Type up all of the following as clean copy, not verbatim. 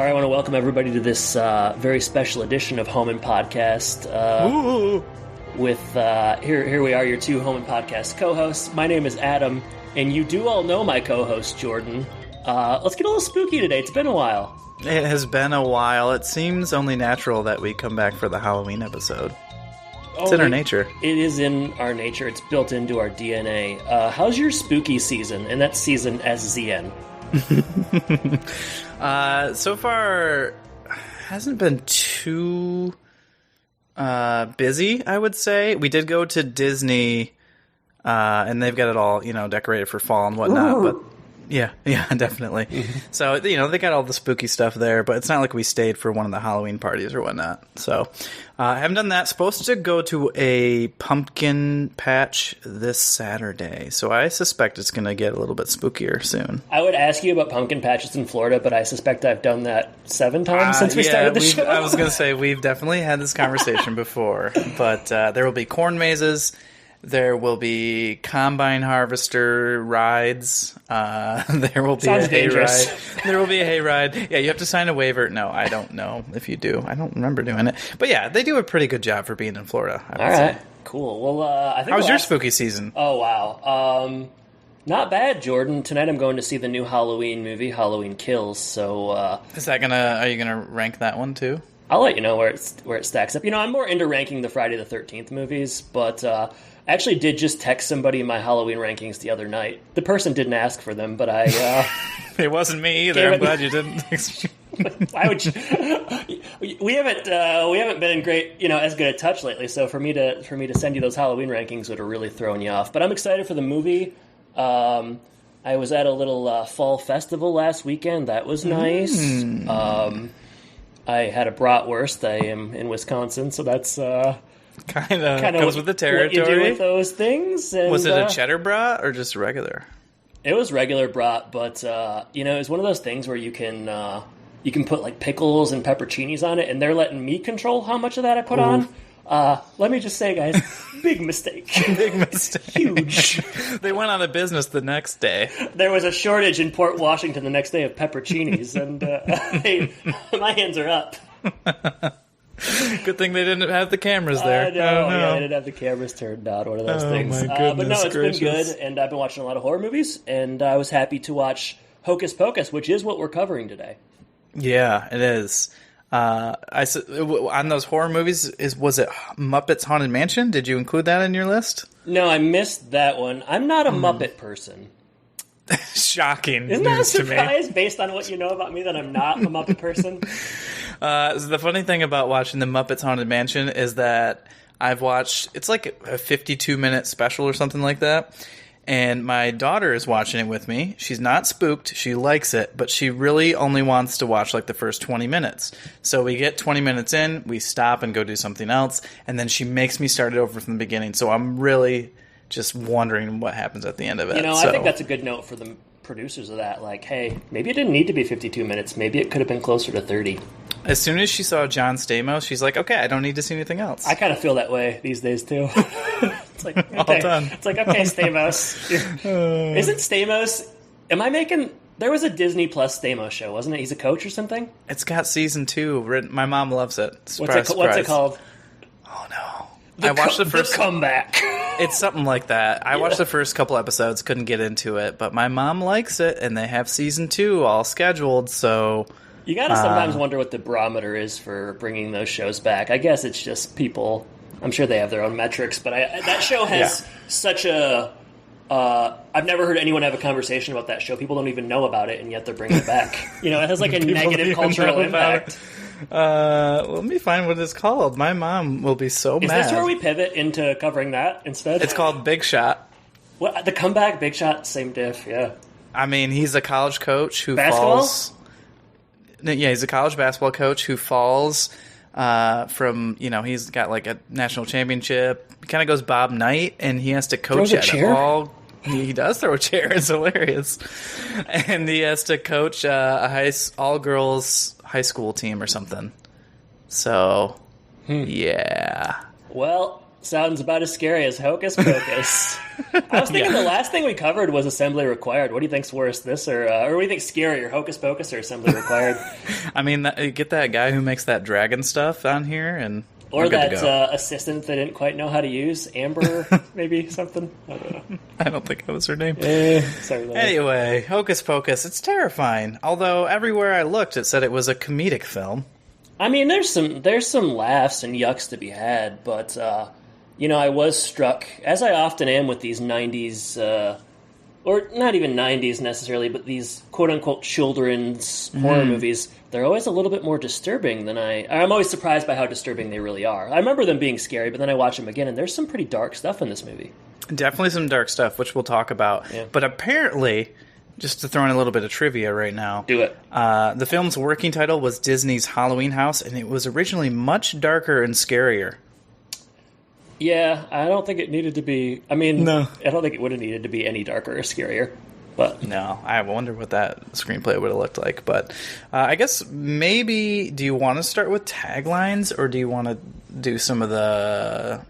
All right, I want to welcome everybody to this very special edition of Home and Podcast. With here we are, your two Home and Podcast co-hosts. My name is Adam, and you do all know my co-host Jordan. Let's get a little spooky today. It's been a while. It has been a while. It seems only natural that we come back for the Halloween episode. It's in our nature. It is in our nature. It's built into our DNA. How's your spooky season? And that's season S-Z-N. So far, hasn't been too busy, I would say. We did go to Disney, and they've got it all, decorated for fall and whatnot. Ooh. But yeah, definitely. Mm-hmm. So, they got all the spooky stuff there, but it's not like we stayed for one of the Halloween parties or whatnot. So, I haven't done that. Supposed to go to a pumpkin patch this Saturday, so I suspect it's going to get a little bit spookier soon. I would ask you about pumpkin patches in Florida, but I suspect I've done that 7 times since we started the show. I was going to say, we've definitely had this conversation before, but there will be corn mazes. There will be combine harvester rides. There will be a hayride. There will be a hayride. Yeah, you have to sign a waiver. No, I don't know if you do. I don't remember doing it. But yeah, they do a pretty good job for being in Florida. All right, cool. Well, I think how was your spooky season? Oh wow, not bad, Jordan. Tonight I'm going to see the new Halloween movie, Halloween Kills. So is that are you gonna rank that one too? I'll let you know where it stacks up. I'm more into ranking the Friday the 13th movies, but I actually did just text somebody my Halloween rankings the other night. The person didn't ask for them, but I... It wasn't me either. I'm glad you didn't. Why would you... We haven't been in great, as good a touch lately, so for me to send you those Halloween rankings would have really thrown you off. But I'm excited for the movie. I was at a little fall festival last weekend. That was nice. I had a bratwurst. I am in Wisconsin, so that's... Kind of goes with the territory. What you do with those things. And, was it a cheddar brat or just regular? It was regular brat, but it was one of those things where you can put like pickles and pepperoncinis on it, and they're letting me control how much of that I put on. Let me just say, guys, big mistake. Big mistake. Huge. They went out of business the next day. There was a shortage in Port Washington the next day of pepperoncinis, and my hands are up. Good thing they didn't have the cameras there. I know. Yeah, they didn't have the cameras turned on. One of those things. My goodness, but no, it's gracious. Been good, and I've been watching a lot of horror movies, and I was happy to watch Hocus Pocus, which is what we're covering today. Yeah, it is. On those horror movies, was it Muppets Haunted Mansion? Did you include that in your list? No, I missed that one. I'm not a Muppet person. Shocking. Isn't that a surprise based on what you know about me that I'm not a Muppet person? So the funny thing about watching the Muppets Haunted Mansion is that I've watched, it's like a 52-minute special or something like that, and my daughter is watching it with me. She's not spooked. She likes it, but she really only wants to watch like the first 20 minutes. So we get 20 minutes in, we stop and go do something else, and then she makes me start it over from the beginning. So I'm really just wondering what happens at the end of it. I think that's a good note for the producers of that. Like, hey, maybe it didn't need to be 52 minutes. Maybe it could have been closer to 30. As soon as she saw John Stamos, she's like, okay, I don't need to see anything else. I kind of feel that way these days, too. It's like, okay. All done. It's like, okay, Stamos. Isn't Stamos... Am I making... There was a Disney Plus Stamos show, wasn't it? He's a coach or something? It's got season 2 written. My mom loves it. What's it called? Oh, no. I watched the first... The Comeback. It's something like that. I watched the first couple episodes, couldn't get into it, but my mom likes it, and they have season 2 all scheduled, so... You gotta sometimes wonder what the barometer is for bringing those shows back. I guess it's just people... I'm sure they have their own metrics, but that show has such a... I've never heard anyone have a conversation about that show. People don't even know about it, and yet they're bringing it back. It has like a negative cultural impact. Let me find what it's called. My mom will be so mad. Is this where we pivot into covering that instead? It's called Big Shot. What, the Comeback, Big Shot, same diff, yeah. I mean, he's a college coach who basketball? falls... Yeah, he's a college basketball coach who falls from, he's got like a national championship. He kind of goes Bob Knight, and he has to coach at all. He does throw a chair. It's hilarious. And he has to coach a all-girls high school team or something. So, yeah. Well, sounds about as scary as Hocus Pocus. I was thinking the last thing we covered was Assembly Required. What do you think's worse, this or what do you think scarier, Hocus Pocus or Assembly Required? I mean, get that guy who makes that dragon stuff on here, and or that assistant that didn't quite know how to use Amber, maybe something. I don't know. I don't think that was her name. Sorry. Anyway, Hocus Pocus. It's terrifying. Although everywhere I looked, it said it was a comedic film. I mean, there's some laughs and yucks to be had, but I was struck, as I often am with these 90s, or not even 90s necessarily, but these quote-unquote children's horror movies. They're always a little bit more disturbing than I'm always surprised by how disturbing they really are. I remember them being scary, but then I watch them again, and there's some pretty dark stuff in this movie. Definitely some dark stuff, which we'll talk about. Yeah. But apparently, just to throw in a little bit of trivia right now. Do it. The film's working title was Disney's Halloween House, and it was originally much darker and scarier. Yeah, I don't think it needed to be... no. I don't think it would have needed to be any darker or scarier. But no, I wonder what that screenplay would have looked like. But I guess maybe... Do you want to start with taglines, or do you want to do some of the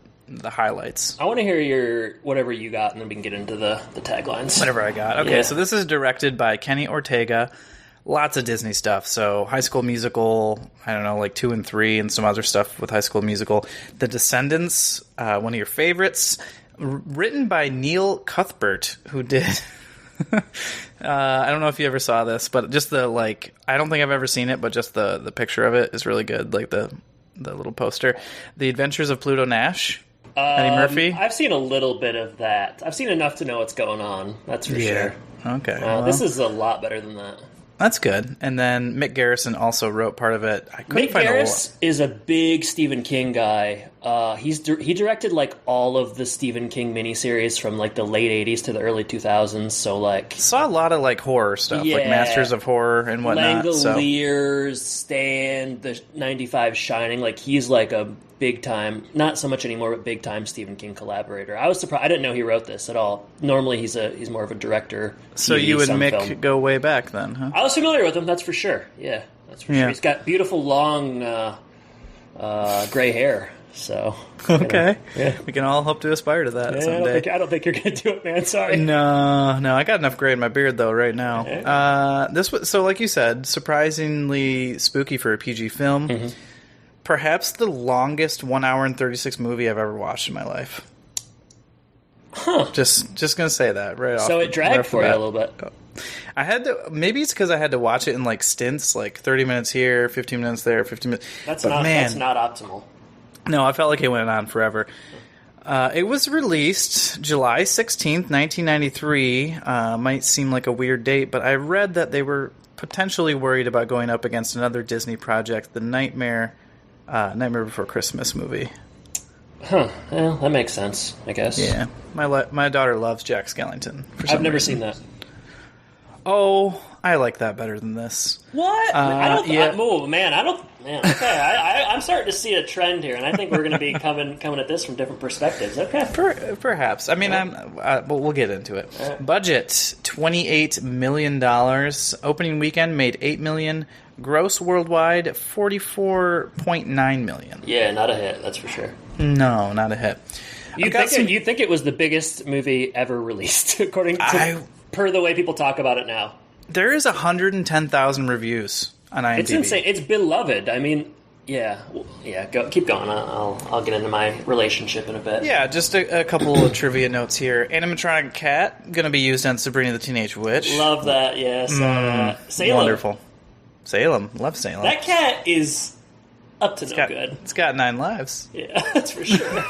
highlights? I want to hear your whatever you got, and then we can get into the taglines. Whatever I got. Okay, So this is directed by Kenny Ortega. Lots of Disney stuff. So High School Musical, I don't know, like 2 and 3, and some other stuff with High School Musical. The Descendants, one of your favorites. Written by Neil Cuthbert, who did... I don't know if you ever saw this, but just I don't think I've ever seen it, but just the picture of it is really good. Like the little poster. The Adventures of Pluto Nash. Eddie Murphy? I've seen a little bit of that. I've seen enough to know what's going on. That's for sure. Okay. This is a lot better than that. That's good. And then Mick Garrison also wrote part of it. Mick Garrison is a big Stephen King guy. He directed like all of the Stephen King miniseries from like the late 80s to the early 2000s. So like saw a lot of like horror stuff, like Masters of Horror and whatnot. Langoliers, Stand, the 95 Shining. Like he's like a big time, not so much anymore, but big time Stephen King collaborator. I was surprised. I didn't know he wrote this at all. Normally he's more of a director. So you and Mick go way back then, huh? I was familiar with him, that's for sure. Yeah, that's for sure. He's got beautiful long gray hair. So okay, we can all hope to aspire to that someday. I don't think you're going to do it, man. Sorry. No, I got enough gray in my beard though right now. This was so, like you said, surprisingly spooky for a PG film. Mm-hmm. Perhaps the longest 1 hour and 36 movie I've ever watched in my life. Huh. Just gonna say that right off. So it dragged for you a little bit. I had to. Maybe it's because I had to watch it in like stints, like 30 minutes here, 15 minutes there, 15 minutes. That's not optimal. No, I felt like it went on forever. It was released July 16th, 1993. Might seem like a weird date, but I read that they were potentially worried about going up against another Disney project, the Nightmare Before Christmas movie. Huh. Well, that makes sense, I guess. Yeah. My daughter loves Jack Skellington. I've never seen that. Oh, I like that better than this. What? Okay. I'm starting to see a trend here, and I think we're going to be coming at this from different perspectives. Okay. Perhaps. I mean, we'll get into it. Right. Budget, $28 million. Opening weekend made $8 million. Gross worldwide, $44.9 million. Yeah, not a hit, that's for sure. No, not a hit. You think it was the biggest movie ever released, according to per the way people talk about it now? There is 110,000 reviews on IMDb. It's insane. It's beloved. I mean, keep going. I'll get into my relationship in a bit. Yeah, just a couple of trivia notes here. Animatronic cat going to be used on Sabrina the Teenage Witch. Love that. Yes. Salem. Wonderful. Salem. Love Salem. That cat is up to no good. It's got 9 lives. Yeah, that's for sure.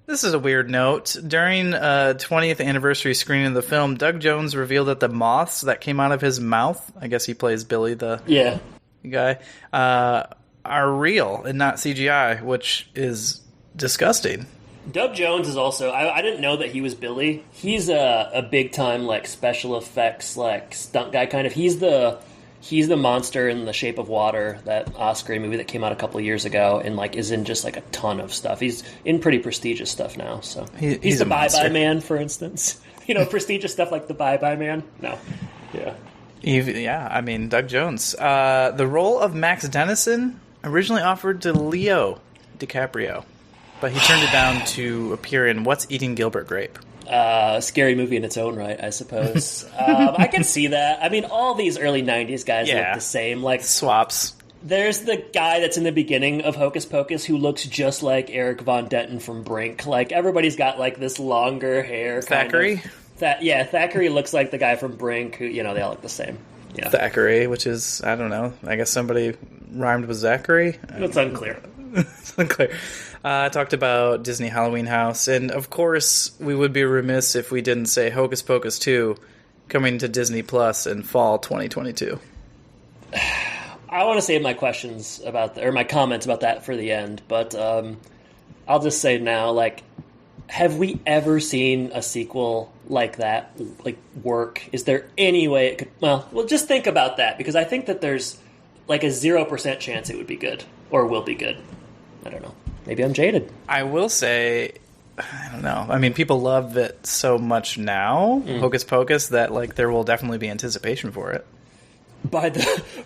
This is a weird note. During 20th anniversary screening of the film, Doug Jones revealed that the moths that came out of his mouth, I guess he plays Billy the guy, are real and not CGI, which is disgusting. Doug Jones is also... I didn't know that he was Billy. He's a big-time like special effects like stunt guy kind of. He's the monster in The Shape of Water, that Oscar movie that came out a couple of years ago, and like is in just like a ton of stuff. He's in pretty prestigious stuff now. So he's the Bye Bye Man, for instance. Prestigious stuff like the Bye Bye Man. No, yeah. I mean Doug Jones. The role of Max Dennison originally offered to Leo DiCaprio, but he turned it down to appear in What's Eating Gilbert Grape. Scary movie in its own right, I suppose. I can see that. I mean, all these early 90s guys look the same. Like swaps. There's the guy that's in the beginning of Hocus Pocus who looks just like Eric Von Denton from Brink. Like, everybody's got, like, this longer hair. Thackeray? Thackeray looks like the guy from Brink who, they all look the same. Yeah. Thackeray, which is, I don't know, I guess somebody rhymed with Zachary? It's unclear. It's unclear. I talked about Disney Halloween House, and of course, we would be remiss if we didn't say Hocus Pocus 2 coming to Disney Plus in fall 2022. I want to save my questions or my comments about that for the end, but I'll just say now, like, have we ever seen a sequel like that, like, work? Is there any way it could... Well, just think about that, because I think that there's, like, a 0% chance it would be good, or will be good. I don't know. Maybe I'm jaded. I will say, I don't know. I mean, people love it so much now, Hocus Pocus, that, like, there will definitely be anticipation for it.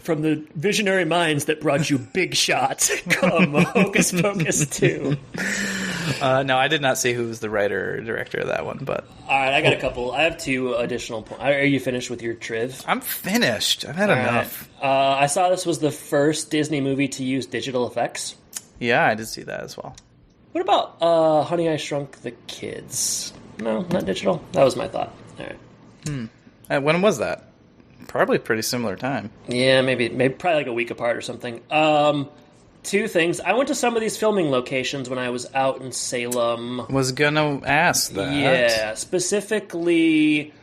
From the visionary minds that brought you Big Shot, come Hocus Pocus 2. No, I did not see who was the writer or director of that one, but... All right, I got a couple. I have 2 additional points. Are you finished with your triv? I'm finished. I've had enough. Right. I saw this was the first Disney movie to use digital effects. Yeah, I did see that as well. What about Honey, I Shrunk the Kids? No, not digital? That was my thought. All right. When was that? Probably pretty similar time. Yeah, maybe probably like a week apart or something. 2 things. I went to some of these filming locations when I was out in Salem. Was gonna ask that. Yeah, specifically,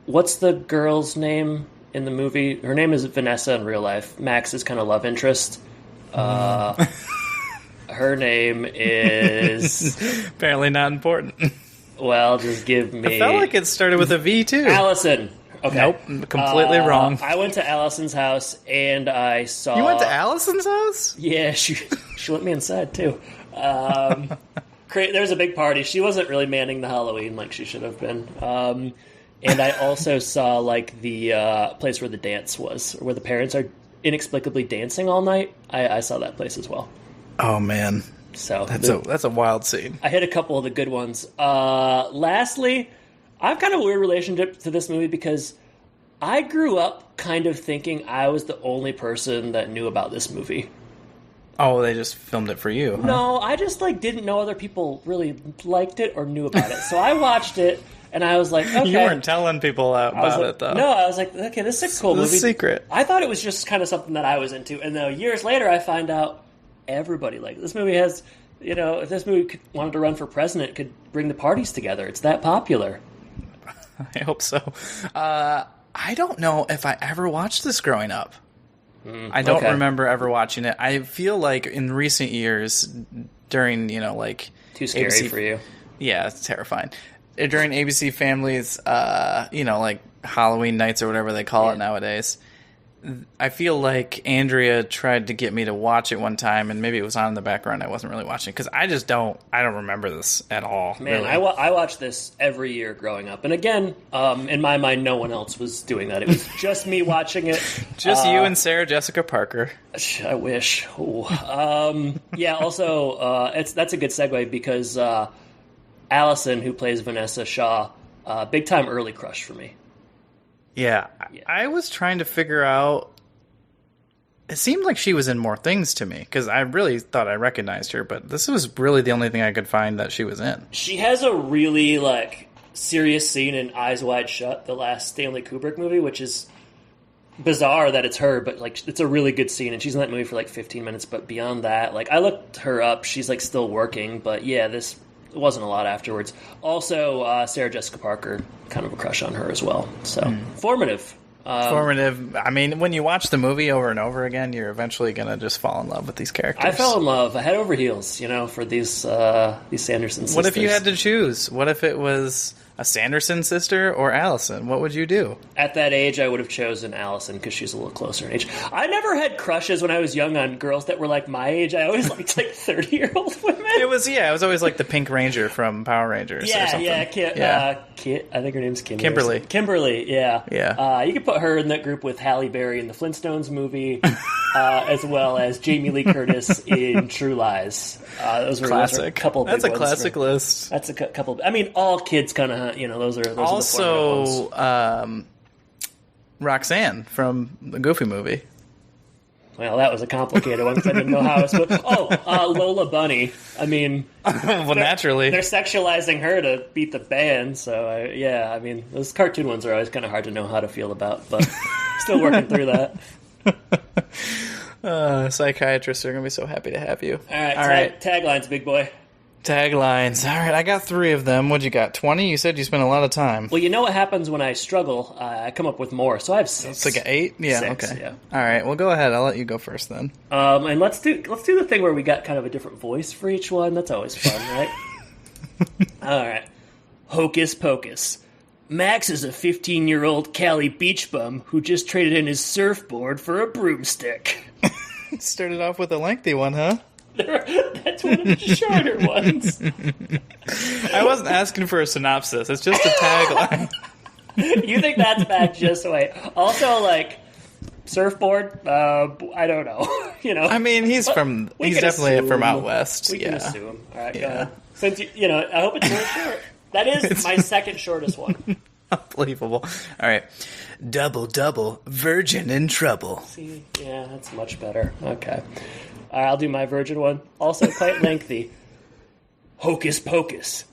what's the girl's name in the movie? Her name is Vanessa in real life. Max's kind of love interest. Her name is... Apparently not important. Well, just give me... I felt like it started with a V, too. Allison. Okay. Nope, completely wrong. I went to Allison's house, and I saw... You went to Allison's house? Yeah, she let me inside, too. There was a big party. She wasn't really manning the Halloween like she should have been. And I also saw, like, the place where the dance was, where the parents are inexplicably dancing all night. I saw that place as well. Oh, man. So that's a wild scene. I hit a couple of the good ones. Lastly, I've kind of a weird relationship to this movie because I grew up kind of thinking I was the only person that knew about this movie. Oh, they just filmed it for you, huh? No, I just didn't know other people really liked it or knew about it. So I watched it and I was like, okay. You weren't telling people about it, though. No, I was like, okay, this is a cool movie. It's a secret. I thought it was just kind of something that I was into. And then years later, I find out everybody liked it. This movie has, if this movie wanted to run for president, it could bring the parties together. It's that popular. I hope so. I don't know if I ever watched this growing up. I don't remember ever watching it. I feel like in recent years, during, Too scary ABC, for you. Yeah, it's terrifying. During ABC Family's, like Halloween nights or whatever they call it nowadays, I feel like Andrea tried to get me to watch it one time, and maybe it was on in the background. I wasn't really watching because I don't remember this at all. Man, really. I watched this every year growing up, and again, in my mind, no one else was doing that. It was just me watching it. Just you and Sarah Jessica Parker. I wish. Yeah. Also, that's a good segue because Allison, who plays Vanessa Shaw, big time early crush for me. Yeah, I was trying to figure out... It seemed like she was in more things to me, because I really thought I recognized her, but this was really the only thing I could find that she was in. She has a really, serious scene in Eyes Wide Shut, the last Stanley Kubrick movie, which is bizarre that it's her, but, it's a really good scene, and she's in that movie for, 15 minutes, but beyond that, I looked her up, she's, still working, but yeah, this... It wasn't a lot afterwards. Also, Sarah Jessica Parker, kind of a crush on her as well. So, formative. Formative. I mean, when you watch the movie over and over again, you're eventually going to just fall in love with these characters. I fell in love, head over heels, for these Sanderson sisters. What if you had to choose? What if it was a a Sanderson sister or Allison? What would you do? At that age, I would have chosen Allison because she's a little closer in age. I never had crushes when I was young on girls that were like my age. I always liked like 30-year-old women. It was always like the Pink Ranger from Power Rangers. Or something. I think her name's Kimberly. Kimberly, yeah. Yeah. You could put her in that group with Halle Berry in the Flintstones movie, as well as Jamie Lee Curtis in True Lies. Those were a couple. That's a classic list. That's a couple. I mean, all kids kind of, those are also the ones. Roxanne from the Goofy movie. Well, that was a complicated one because I didn't know how I was supposed. Lola Bunny. I mean, naturally they're sexualizing her to beat the band. So I mean, those cartoon ones are always kind of hard to know how to feel about, but still working through that. Psychiatrists are going to be so happy to have you. All right. Taglines, big boy. Taglines. All right, I got 3 of them. What'd you got? 20? You said you spent a lot of time. Well, you know what happens when I struggle? I come up with more, so I have 6. It's like an 8? Yeah, 6, okay. Yeah. All right, well, go ahead. I'll let you go first then. And let's do the thing where we got kind of a different voice for each one. That's always fun, right? All right. Hocus Pocus. Max is a 15-year-old Cali beach bum who just traded in his surfboard for a broomstick. Started off with a lengthy one, huh? That's one of the shorter ones. I wasn't asking for a synopsis. It's just a tagline. You think that's bad? Just wait. Also, like, surfboard, I don't know. I mean, he's definitely from out west. We can assume. All right, go ahead. Since, I hope it's really short. That is my second shortest one. Unbelievable. All right. Double, virgin in trouble. See, yeah, that's much better. Okay. I'll do my virgin one. Also quite lengthy. Hocus Pocus.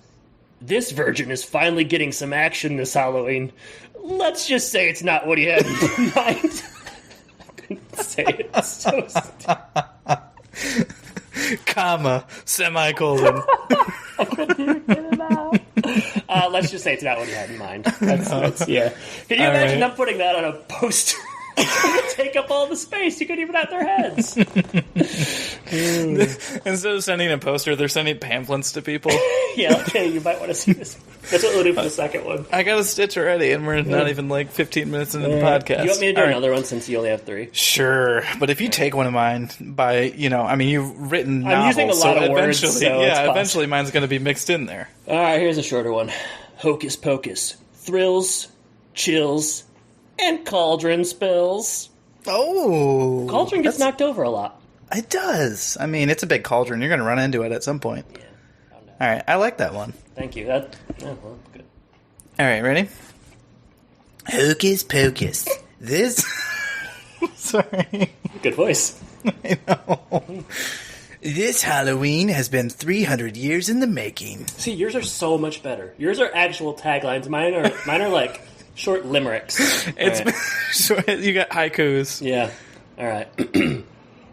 This virgin is finally getting some action this Halloween. Let's just say it's not what he had in mind. I couldn't say it. So comma, semicolon. I couldn't even get it out. Let's just say it's not what he had in mind. That's yeah. Can you imagine them putting that on a poster? Take up all the space. You couldn't even have their heads. Instead of sending a poster, they're sending pamphlets to people. Yeah, okay, you might want to see this. That's what we'll do for the second one. I got a stitch already, and we're not even 15 minutes into the podcast. You want me to do another one since you only have 3? Sure, but if you take one of mine by, you've written novels. I'm using a lot of words, so eventually mine's going to be mixed in there. All right, here's a shorter one. Hocus Pocus. Thrills, chills, and cauldron spills. Oh. Cauldron gets knocked over a lot. It does. I mean, it's a big cauldron. You're going to run into it at some point. Yeah. All right. I like that one. Thank you. Good. All right. Ready? Hocus Pocus. This... Sorry. Good voice. I know. This Halloween has been 300 years in the making. See, yours are so much better. Yours are actual taglines. Mine are like... short limericks. Right. You got haikus. Yeah. All right.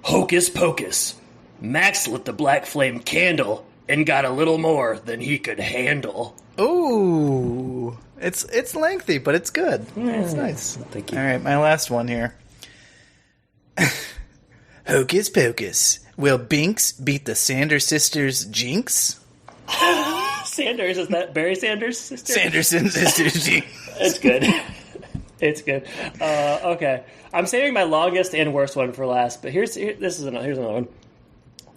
Hocus Pocus. Max lit the black flame candle and got a little more than he could handle. Ooh. It's lengthy, but it's good. It's nice. Thank you. All right, my last one here. Hocus Pocus. Will Binks beat the Sanders sisters' jinx? Sanders, is that Barry Sanders' sister? Sanderson sisters' jinx. It's good. It's good. Okay. I'm saving my longest and worst one for last, but here's another one.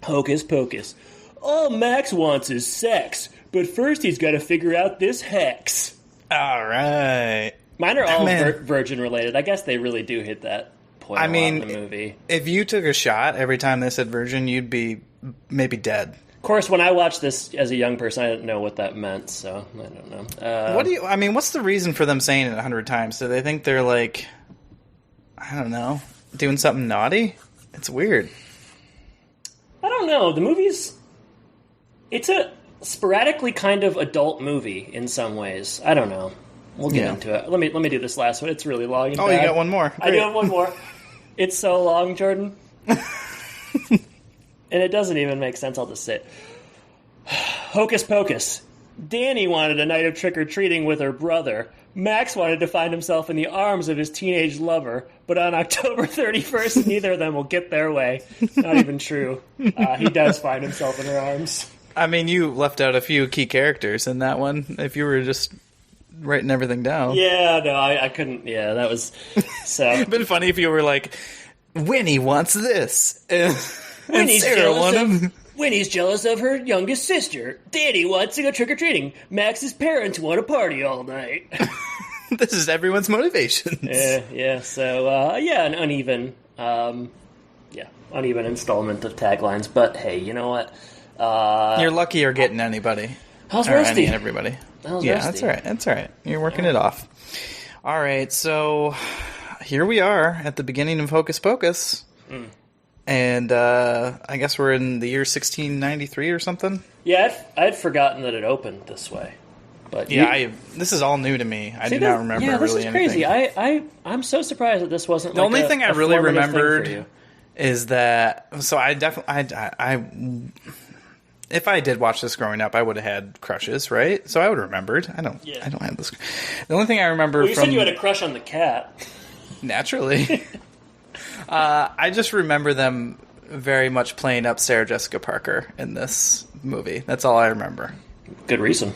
Hocus Pocus. All Max wants is sex, but first he's got to figure out this hex. All right. Mine are all virgin related. I guess they really do hit that point in the movie. If you took a shot every time they said virgin, you'd be maybe dead. Of course, when I watched this as a young person, I didn't know what that meant, so I don't know. What's the reason for them saying it 100 times? Do they think they're like, I don't know, doing something naughty? It's weird. I don't know. The movie's... It's a sporadically kind of adult movie in some ways. I don't know. We'll get into it. Let me do this last one. It's really long. And bad. You got one more. Great. I do have one more. It's so long, Jordan. And it doesn't even make sense. I'll just sit. Hocus Pocus. Danny wanted a night of trick-or-treating with her brother. Max wanted to find himself in the arms of his teenage lover, but on October 31st, neither of them will get their way. Not even true. He does find himself in her arms. I mean, you left out a few key characters in that one. If you were just writing everything down. Yeah, no, I couldn't. Yeah, that was so. It'd been funny if you were like, Winnie wants this. And Winnie's jealous of her youngest sister. Danny wants to go trick-or-treating. Max's parents want to party all night. This is everyone's motivations. Yeah. So, an uneven, uneven installment of taglines. But hey, you know what? You're lucky you're getting anybody. How's Rusty? Everybody. How's yeah, Rusty? That's all right. You're working it off. All right, so here we are at the beginning of Hocus Pocus. And I guess we're in the year 1693 or something. Yeah, I'd forgotten that it opened this way. But this is all new to me. I do not remember this really is crazy. anything. I'm so surprised that this wasn't the only thing I really remembered for is that. So I definitely if I did watch this growing up, I would have had crushes, right? So I would have remembered. I don't have this. The only thing I remember Well, you said you had a crush on the cat. Naturally. I just remember them very much playing up Sarah Jessica Parker in this movie. That's all I remember. Good reason.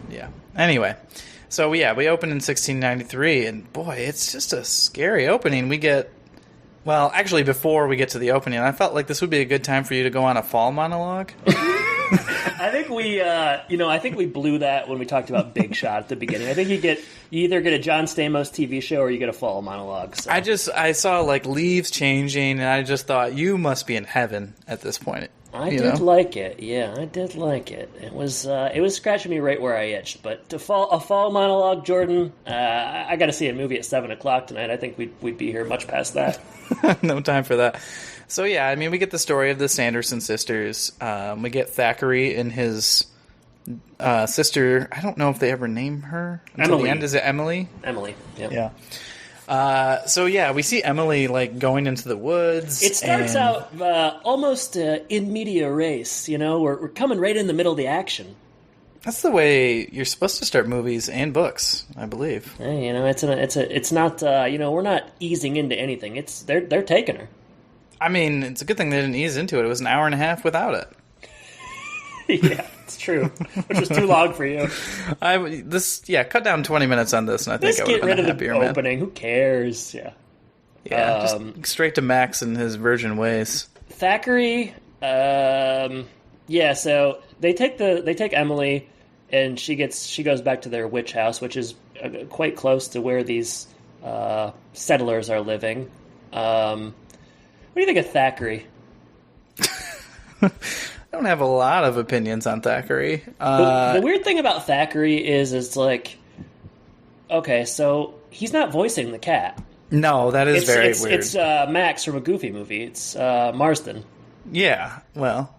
Yeah. Anyway, so we open in 1693, and boy, it's just a scary opening. Well, actually, before we get to the opening, I felt like this would be a good time for you to go on a fall monologue. I think we blew that when we talked about Big Shot at the beginning. I think you either get a John Stamos TV show or you get a fall monologue. So. I saw like leaves changing, and I just thought you must be in heaven at this point. I did like it. Yeah, I did like it. It was scratching me right where I itched. But a fall monologue, Jordan. I got to see a movie at 7:00 tonight. I think we'd be here much past that. No time for that. So yeah, I mean, we get the story of the Sanderson sisters. We get Thackeray and his sister. I don't know if they ever name her until the end. Is it Emily? Emily. Yep. Yeah. So yeah, we see Emily like going into the woods. It starts out almost in media res. You know, we're coming right in the middle of the action. That's the way you're supposed to start movies and books, I believe. Hey, you know, it's not. We're not easing into anything. They're taking her. I mean, it's a good thing they didn't ease into it. It was an hour and a half without it. Yeah, it's true. Which was too long for you. Cut down 20 minutes on this, and I think I would have been a happier man. Opening. Who cares? Yeah. Yeah, just straight to Max and his virgin ways. Thackeray. So they take Emily, and she goes back to their witch house, which is quite close to where these settlers are living. What do you think of Thackeray? I don't have a lot of opinions on Thackeray. The weird thing about Thackeray is it's like, okay, so he's not voicing the cat. No, that is very weird. It's Max from a Goofy movie. It's Marsden. Yeah, well.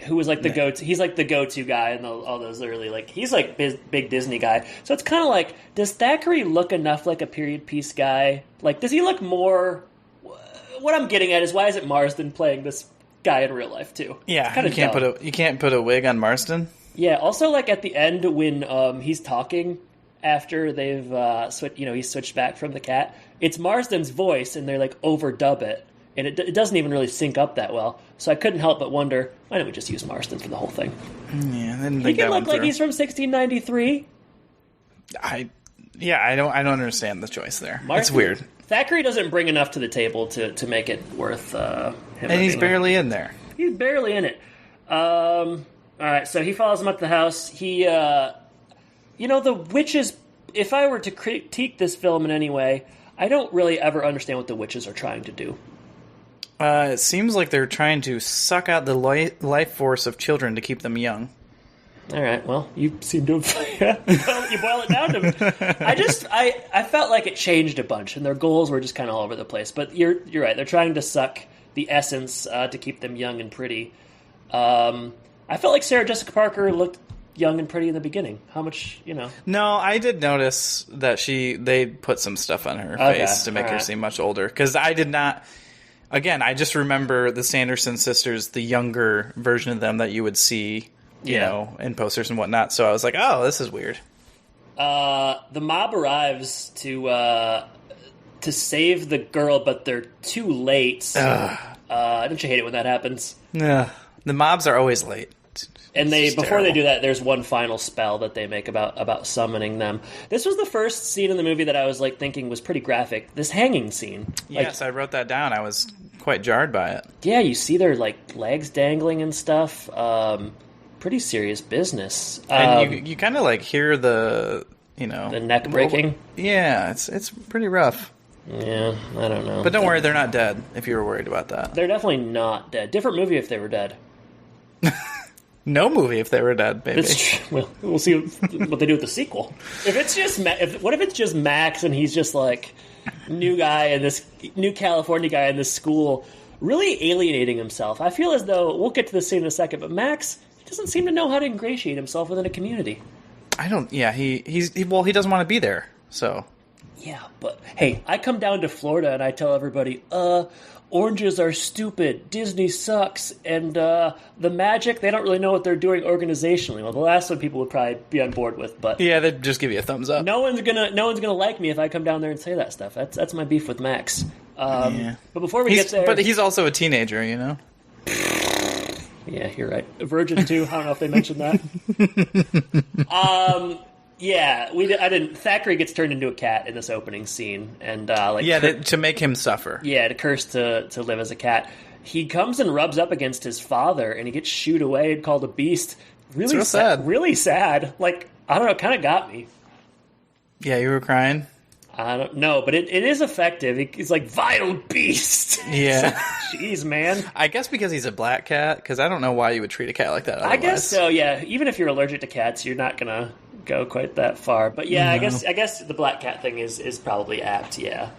Who was like the go-to? He's like the go-to guy in all those early, like, he's like big Disney guy. So it's kind of like, does Thackeray look enough like a period piece guy? Like, does he look more... What I'm getting at is, why is it Marsden playing this guy in real life too? Yeah, you can't put a wig on Marsden. Yeah. Also, like at the end when he's talking after they've he's switched back from the cat. It's Marsden's voice, and they like overdub it, and it doesn't even really sync up that well. So I couldn't help but wonder, why don't we just use Marsden for the whole thing? Yeah, he can look like he's from 1693. I don't understand the choice there. It's weird. Thackeray doesn't bring enough to the table to make it worth him. And he's barely in there. He's barely in it. All right, so he follows him up to the house. He, the witches, if I were to critique this film in any way, I don't really ever understand what the witches are trying to do. It seems like they're trying to suck out the life force of children to keep them young. All right, well, you seem to have... you boil it down to me. I felt like it changed a bunch, and their goals were just kind of all over the place. But you're right. They're trying to suck the essence to keep them young and pretty. I felt like Sarah Jessica Parker looked young and pretty in the beginning. How much, No, I did notice that they put some stuff on her face to make her seem much older. Because I did not... Again, I just remember the Sanderson sisters, the younger version of them that you would see... in posters and whatnot. So I was like, oh, this is weird. The mob arrives to save the girl, but they're too late. Don't you hate it when that happens? Yeah. The mobs are always late. And before terrible. they do that, there's one final spell that they make about summoning them. This was the first scene in the movie that I was like thinking was pretty graphic. This hanging scene. Yes, I wrote that down. I was quite jarred by it. Yeah, you see their like legs dangling and stuff. Pretty serious business. And you kind of like hear the neck breaking. Yeah, it's pretty rough. Yeah, I don't know. But don't worry, they're not dead. If you were worried about that, they're definitely not dead. Different movie if they were dead. No movie if they were dead, baby. Well, we'll see what they do with the sequel. If it's just what if it's just Max and he's just like new California guy in this school, really alienating himself. I feel as though we'll get to this scene in a second, but Max, he doesn't seem to know how to ingratiate himself within a community. I don't. Yeah, he doesn't want to be there. So yeah, but hey, I come down to Florida and I tell everybody, oranges are stupid, Disney sucks, and the magic, they don't really know what they're doing organizationally. Well, the last one people would probably be on board with, but yeah, they'd just give you a thumbs up. No one's gonna like me if I come down there and say that stuff. That's my beef with Max. Yeah. But before we get there, but he's also a teenager, you know. Yeah, you're right. A virgin too. I don't know if they mentioned that. Yeah, I didn't. Thackeray gets turned into a cat in this opening scene, and to make him suffer. Yeah, to curse to live as a cat. He comes and rubs up against his father, and he gets shooed away and called a beast. Really sad. Really sad. Like, I don't know, it kind of got me. Yeah, you were crying. I don't know, but it is effective. He's like, vile beast. Yeah. Jeez, man. I guess because he's a black cat, because I don't know why you would treat a cat like that otherwise. I guess so, yeah. Even if you're allergic to cats, you're not going to go quite that far. But yeah, no. I guess the black cat thing is probably apt, yeah.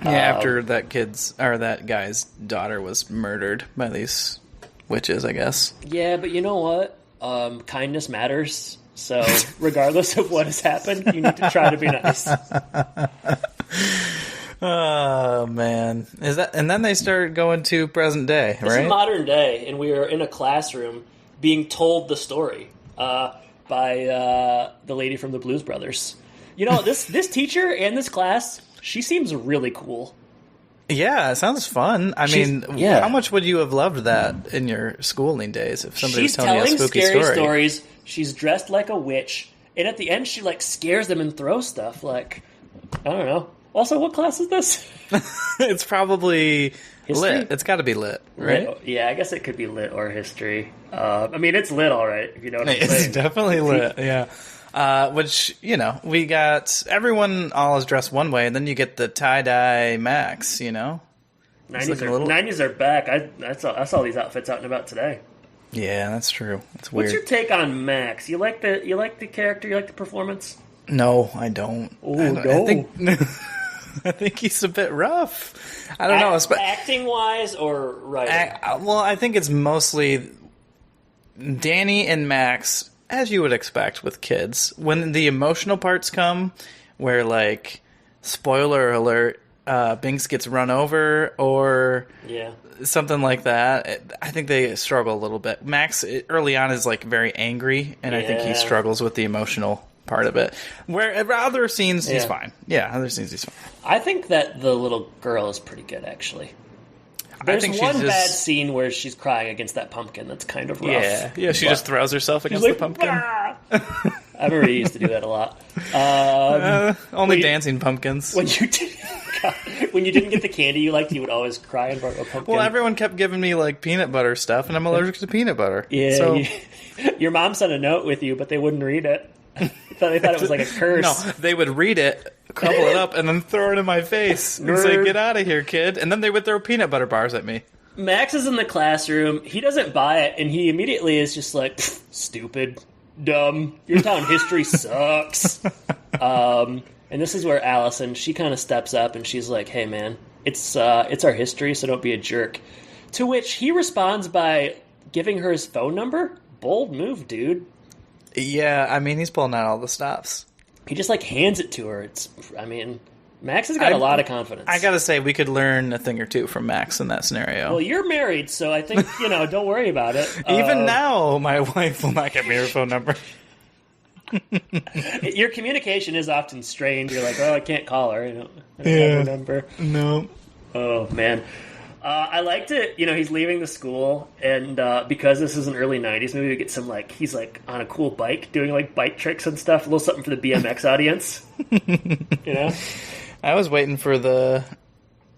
Yeah, after that guy's daughter was murdered by these witches, I guess. Yeah, but you know what? Kindness matters. So, regardless of what has happened, you need to try to be nice. Oh man, and then they start going to present day, right? This is modern day, and we are in a classroom being told the story by the lady from the Blues Brothers. You know, this teacher and this class, she seems really cool. Yeah, it sounds fun. I mean, how much would you have loved that in your schooling days if somebody was telling you a spooky scary story? Stories. She's dressed like a witch, and at the end, she like scares them and throws stuff. Like, I don't know. Also, what class is this? It's probably history? Lit. It's got to be lit, right? Lit, yeah, I guess it could be lit or history. I mean, it's lit, all right. If you know what I'm saying. It's definitely lit. Yeah. Which, you know, we got everyone all is dressed one way, and then you get the tie-dye Max, you know? 90s are back. I saw these outfits out and about today. Yeah, that's true. It's weird. What's your take on Max? You like the character? You like the performance? No, I don't. Oh, no. I think he's a bit rough. I don't know. Acting-wise or writing? Well, I think it's mostly Danny and Max, as you would expect with kids. When the emotional parts come, where, like, spoiler alert, Binks gets run over or something like that, I think they struggle a little bit. Max, early on, is, like, very angry, and I think he struggles with the emotional part of it. Where other scenes, he's fine. Yeah, other scenes, he's fine. I think that the little girl is pretty good, actually. There's one bad scene where she's crying against that pumpkin that's kind of rough. Yeah, she just throws herself against the pumpkin. I remember he used to do that a lot. Only dancing pumpkins. When you didn't get the candy you liked, you would always cry in front of a pumpkin. Well, everyone kept giving me, like, peanut butter stuff, and I'm allergic to peanut butter. Yeah, so your mom sent a note with you, but they wouldn't read it. They thought it was like a curse. No, they would read it, crumple it up, and then throw it in my face and say, "Get out of here, kid!" And then they would throw peanut butter bars at me. Max is in the classroom. He doesn't buy it, and he immediately is just like, "Stupid, dumb. Your town history sucks." And this is where Allison, she kind of steps up, and she's like, "Hey, man, it's our history, so don't be a jerk." To which he responds by giving her his phone number. Bold move, dude. Yeah, I mean, he's pulling out all the stops. He just, like, hands it to her. Max has got a lot of confidence. I gotta say, we could learn a thing or two from Max in that scenario. Well, you're married, so I think, don't worry about it. Even now, my wife will not give me her phone number. Your communication is often strained. You're like, oh, I can't call her. I don't have her number. No. Oh, man. I liked it. You know, he's leaving the school, and because this is an early '90s movie, we get some he's on a cool bike doing bike tricks and stuff. A little something for the BMX audience. You know, I was waiting for the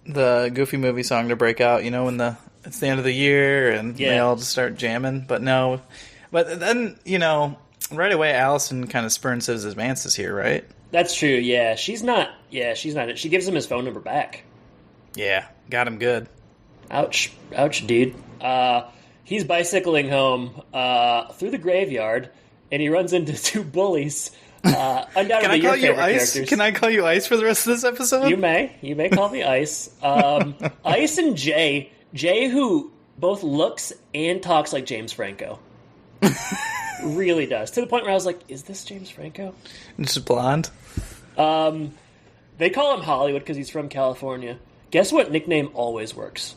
Goofy movie song to break out. You know, when it's the end of the year and they all just start jamming. But no, but then right away, Allison kind of spurns his advances here, right? That's true. Yeah, she's not. She gives him his phone number back. Yeah, got him good. Ouch, dude. He's bicycling home through the graveyard, and he runs into two bullies. Undoubtedly, your favorite characters. Can I call you Ice for the rest of this episode? You may. You may call me Ice. Ice and Jay. Jay, who both looks and talks like James Franco. Really does. To the point where I was like, is this James Franco? Just blonde? They call him Hollywood because he's from California. Guess what nickname always works?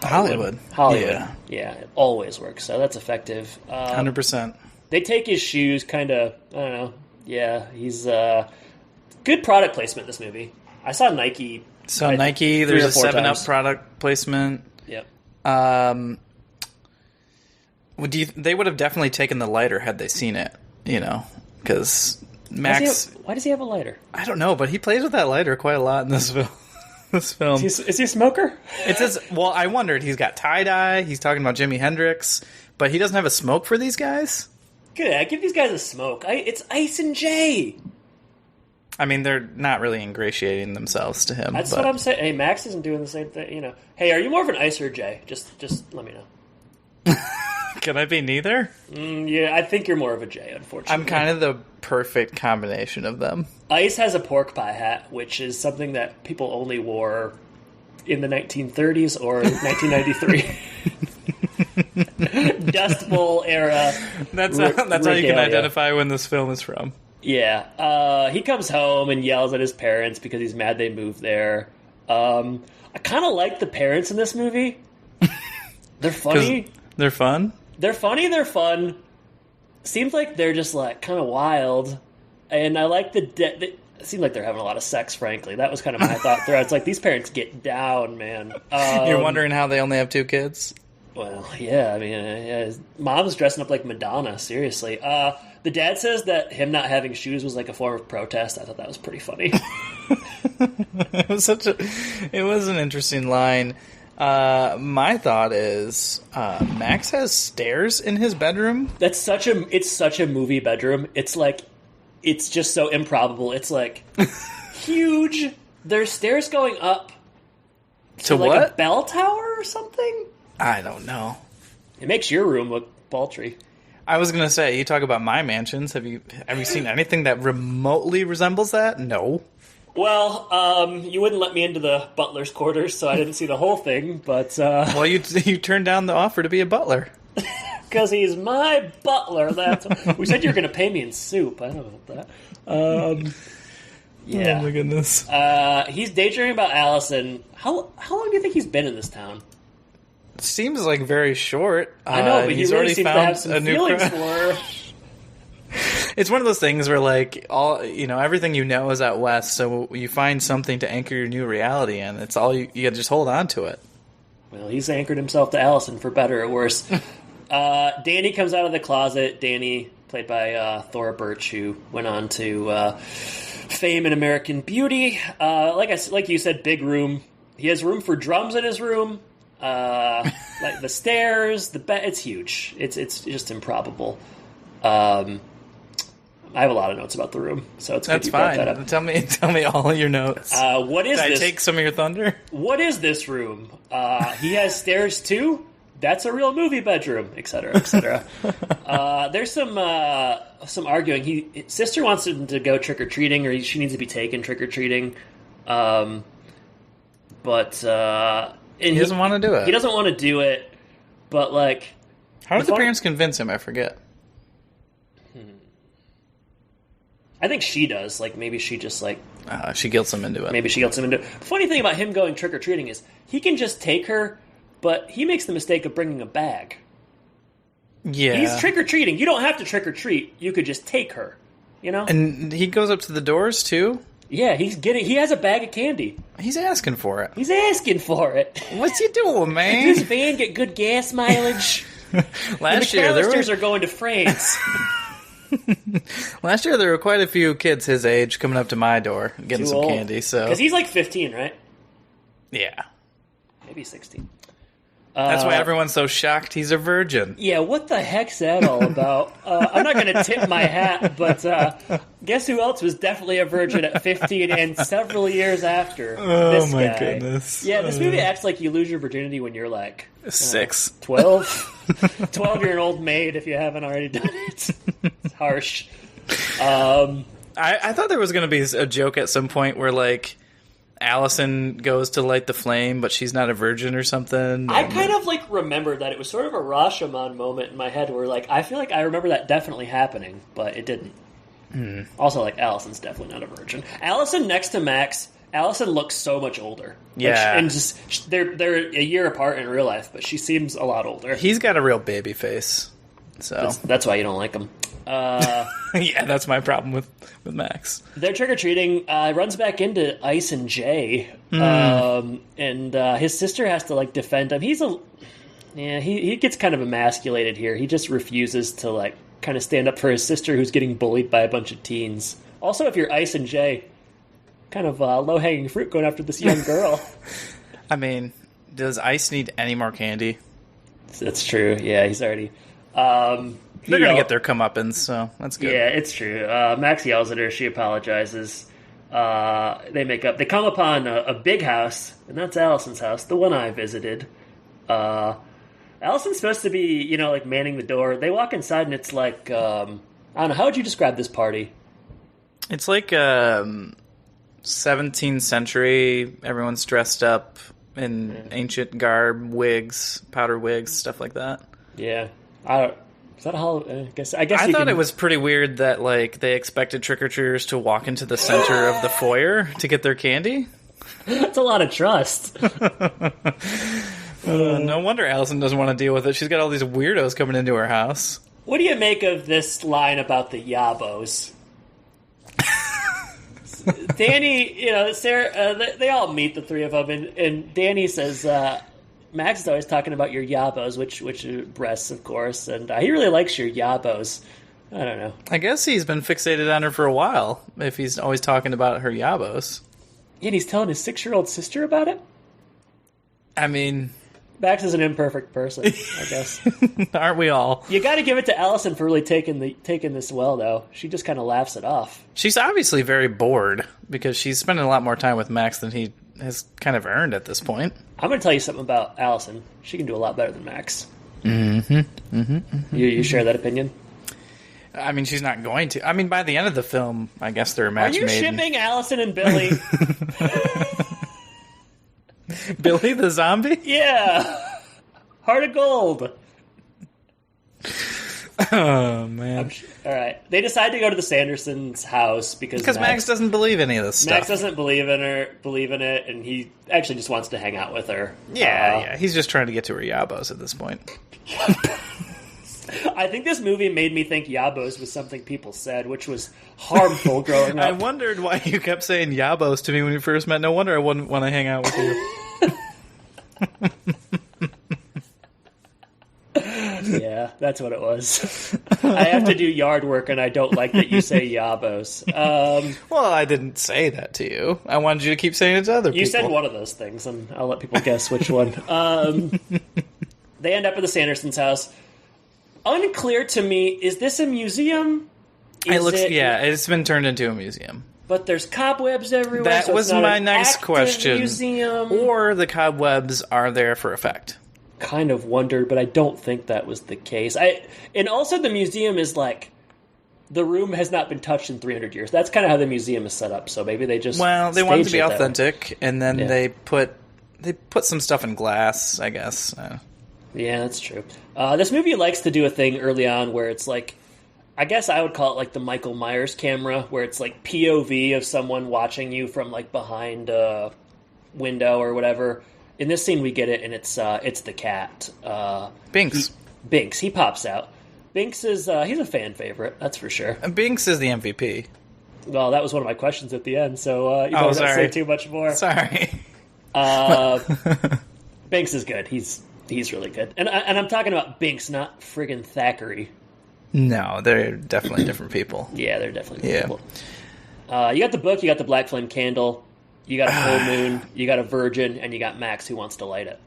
Hollywood. Yeah, it always works. So that's effective. 100%. They take his shoes, kind of, I don't know. Yeah, he's good product placement in this movie. I saw Nike. So Nike, there's a 7-Up product placement. Yep. They would have definitely taken the lighter had they seen it, because Max... Why does he have a lighter? I don't know, but he plays with that lighter quite a lot in this film. Is he a smoker? It says, well, I wondered. He's got tie-dye. He's talking about Jimi Hendrix, but he doesn't have a smoke for these guys? Good. I give these guys a smoke. It's Ice and Jay. I mean, they're not really ingratiating themselves to him. That's what I'm saying. Hey, Max isn't doing the same thing. Hey, are you more of an Ice or Jay? Just let me know. Can I be neither? Yeah, I think you're more of a Jay, unfortunately. I'm kind of the perfect combination of them. Ice has a pork pie hat, which is something that people only wore in the 1930s or 1993. Dust Bowl era. That's how you can identify when this film is from. Yeah. He comes home and yells at his parents because he's mad they moved there. I kind of like the parents in this movie. They're funny. They're fun? They're funny, they're fun. Seems like they're just kind of wild. And I like it seems like they're having a lot of sex, frankly. That was kind of my thought there. It's like, these parents get down, man. You're wondering how they only have 2 kids? Well, yeah, I mean, mom's dressing up like Madonna, seriously. The dad says that him not having shoes was like a form of protest. I thought that was pretty funny. It was an interesting line. My thought is, Max has stairs in his bedroom. It's such a movie bedroom. It's just so improbable. It's huge. There's stairs going up to what? A bell tower or something? I don't know. It makes your room look paltry. I was gonna say, you talk about my mansions. Have you seen anything that remotely resembles that? No. Well, you wouldn't let me into the butler's quarters, so I didn't see the whole thing, but... Well, you turned down the offer to be a butler. Because he's my butler. We said you were going to pay me in soup. I don't know about that. Yeah. Oh, my goodness. He's daydreaming about Allison. How long do you think he's been in this town? Seems like very short. I know, but he's really already seems found to have some feelings for her. It's one of those things where, everything is out west, so you find something to anchor your new reality in. It's all you just hold on to it. Well, he's anchored himself to Allison, for better or worse. Danny comes out of the closet. Danny, played by Thora Birch, who went on to fame in American Beauty. Like you said, big room. He has room for drums in his room. Like the stairs, the bed. It's huge. It's just improbable. I have a lot of notes about the room, so it's good you brought that up. Tell me all your notes. What is this? Did I take some of your thunder? What is this room? He has stairs too? That's a real movie bedroom, etc., etc. There's some arguing. His sister wants him to go trick-or-treating, or she needs to be taken trick-or-treating. But he doesn't want to do it. He doesn't want to do it, but how did the parents convince him? I forget. I think she does. Maybe she just she guilts him into it. Maybe she guilts him into it. The funny thing about him going trick-or-treating is he can just take her, but he makes the mistake of bringing a bag. Yeah. He's trick-or-treating. You don't have to trick-or-treat. You could just take her, And he goes up to the doors, too? Yeah, he has a bag of candy. He's asking for it. He's asking for it. What's he doing, man? Does his van get good gas mileage? Last year, the McAllisters are going to France. Last year, there were quite a few kids his age coming up to my door getting some candy. So because he's like 15, right? Yeah, maybe 16. That's why everyone's so shocked he's a virgin. Yeah, what the heck's that all about? I'm not going to tip my hat, but guess who else was definitely a virgin at 15 and several years after this guy? Oh, my goodness. Yeah, this movie acts like you lose your virginity when you're like... 6. 12? 12, you're an old maid if you haven't already done it. It's harsh. I thought there was going to be a joke at some point where, like... Allison goes to light the flame, but she's not a virgin or something. I kind of like remember that it was sort of a Rashomon moment in my head where like I feel like I remember that definitely happening, but it didn't. Also, like Allison's definitely not a virgin. Allison next to Max, Allison looks so much older. Yeah, and just they're a year apart in real life, but she seems a lot older. He's got a real baby face, so that's why you don't like him. Yeah, that's my problem with Max. They're trick-or-treating, runs back into Ice and Jay, and his sister has to, like, defend him. He gets kind of emasculated here. He just refuses to, like, kind of stand up for his sister who's getting bullied by a bunch of teens. Also, if you're Ice and Jay, kind of low-hanging fruit going after this young girl. I mean, does Ice need any more candy? That's true. Yeah, he's already... They're going to get their comeuppance, so that's good. Yeah, it's true. Max yells at her. She apologizes. They make up. They come upon a big house, and that's Allison's house, the one I visited. Allison's supposed to be, like manning the door. They walk inside, and it's like, I don't know, how would you describe this party? It's like 17th century. Everyone's dressed up in ancient garb, wigs, powder wigs, stuff like that. Yeah. Is that a holiday? I guess I thought it was pretty weird that like they expected trick-or-treaters to walk into the center of the foyer to get their candy. That's a lot of trust. No wonder Allison doesn't want to deal with it. She's got all these weirdos coming into her house. What do you make of this line about the yabos? Danny, Sarah, they all meet, the three of them, and Danny says... Max is always talking about your yabos, which are breasts, of course, and he really likes your yabos. I don't know. I guess he's been fixated on her for a while, if he's always talking about her yabos. Yeah, and he's telling his 6-year-old sister about it? I mean... Max is an imperfect person, I guess. Aren't we all? You gotta give it to Allison for really taking this well, though. She just kind of laughs it off. She's obviously very bored, because she's spending a lot more time with Max than he has kind of earned at this point. I'm going to tell you something about Allison. She can do a lot better than Max. You share that opinion? I mean, she's not going to. I mean, by the end of the film, I guess they're a match made. Are you shipping Allison and Billy? Billy the zombie? Yeah. Heart of gold. Oh, man. All right. They decide to go to the Sandersons' house because Max doesn't believe any of this stuff. Max doesn't believe in it, and he actually just wants to hang out with her. Yeah. He's just trying to get to her yabos at this point. I think this movie made me think yabos was something people said, which was harmful growing up. I wondered why you kept saying yabos to me when we first met. No wonder I wouldn't want to hang out with you. Yeah, that's what it was. I have to do yard work, and I don't like that you say yabos. Well, I didn't say that to you. I wanted you to keep saying it to other people. You said one of those things, and I'll let people guess which one. They end up at the Sandersons' house. Unclear to me, is this a museum? It's been turned into a museum. But there's cobwebs everywhere. That so was it's not my an next active question. Museum. Or the cobwebs are there for effect. Kind of wondered, but I don't think that was the case. And also the museum is like, the room has not been touched in 300 years. That's kind of how the museum is set up. So maybe they just they wanted to be authentic, and then they put some stuff in glass, I guess. Yeah, that's true. This movie likes to do a thing early on where it's like, I guess I would call it like the Michael Myers camera, where it's like POV of someone watching you from like behind a window or whatever. In this scene, we get it, and it's the cat. Binks. Binks. He pops out. Binks is he's a fan favorite, that's for sure. Binks is the MVP. Well, that was one of my questions at the end, so you don't say too much more. Sorry. Binks is good. He's really good. And I'm talking about Binks, not friggin' Thackeray. No, they're definitely different people. Yeah, they're definitely people. You got the book, you got the Black Flame Candle, you got a full moon, you got a virgin, and you got Max who wants to light it.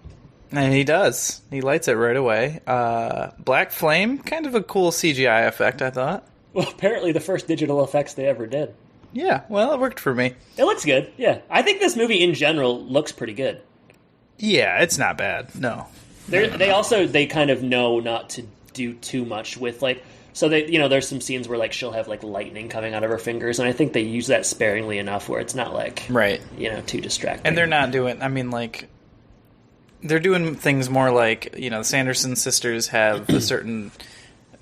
And he does. He lights it right away. Black Flame, kind of a cool CGI effect, I thought. Well, apparently the first digital effects they ever did. Yeah, well, it worked for me. It looks good, yeah. I think this movie in general looks pretty good. Yeah, it's not bad, no. They kind of know not to do too much with, like... So they, there's some scenes where like she'll have like lightning coming out of her fingers, and I think they use that sparingly enough where it's not like too distracting. And they're not doing. I mean, like they're doing things more like the Sanderson sisters have a certain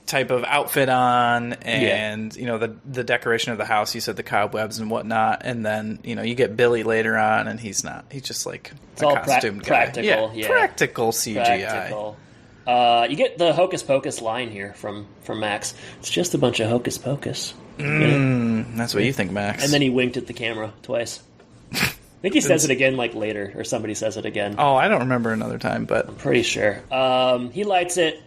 type of outfit on, and the decoration of the house. You said the cobwebs and whatnot, and then you get Billy later on, and he's not. He's just like it's a all costumed guy. Practical, practical CGI. Practical. You get the Hocus Pocus line here from Max. It's just a bunch of Hocus Pocus. That's what you think, Max. And then he winked at the camera twice. I think he says it again like later, or somebody says it again. Oh, I don't remember another time, but... I'm pretty sure. He lights it.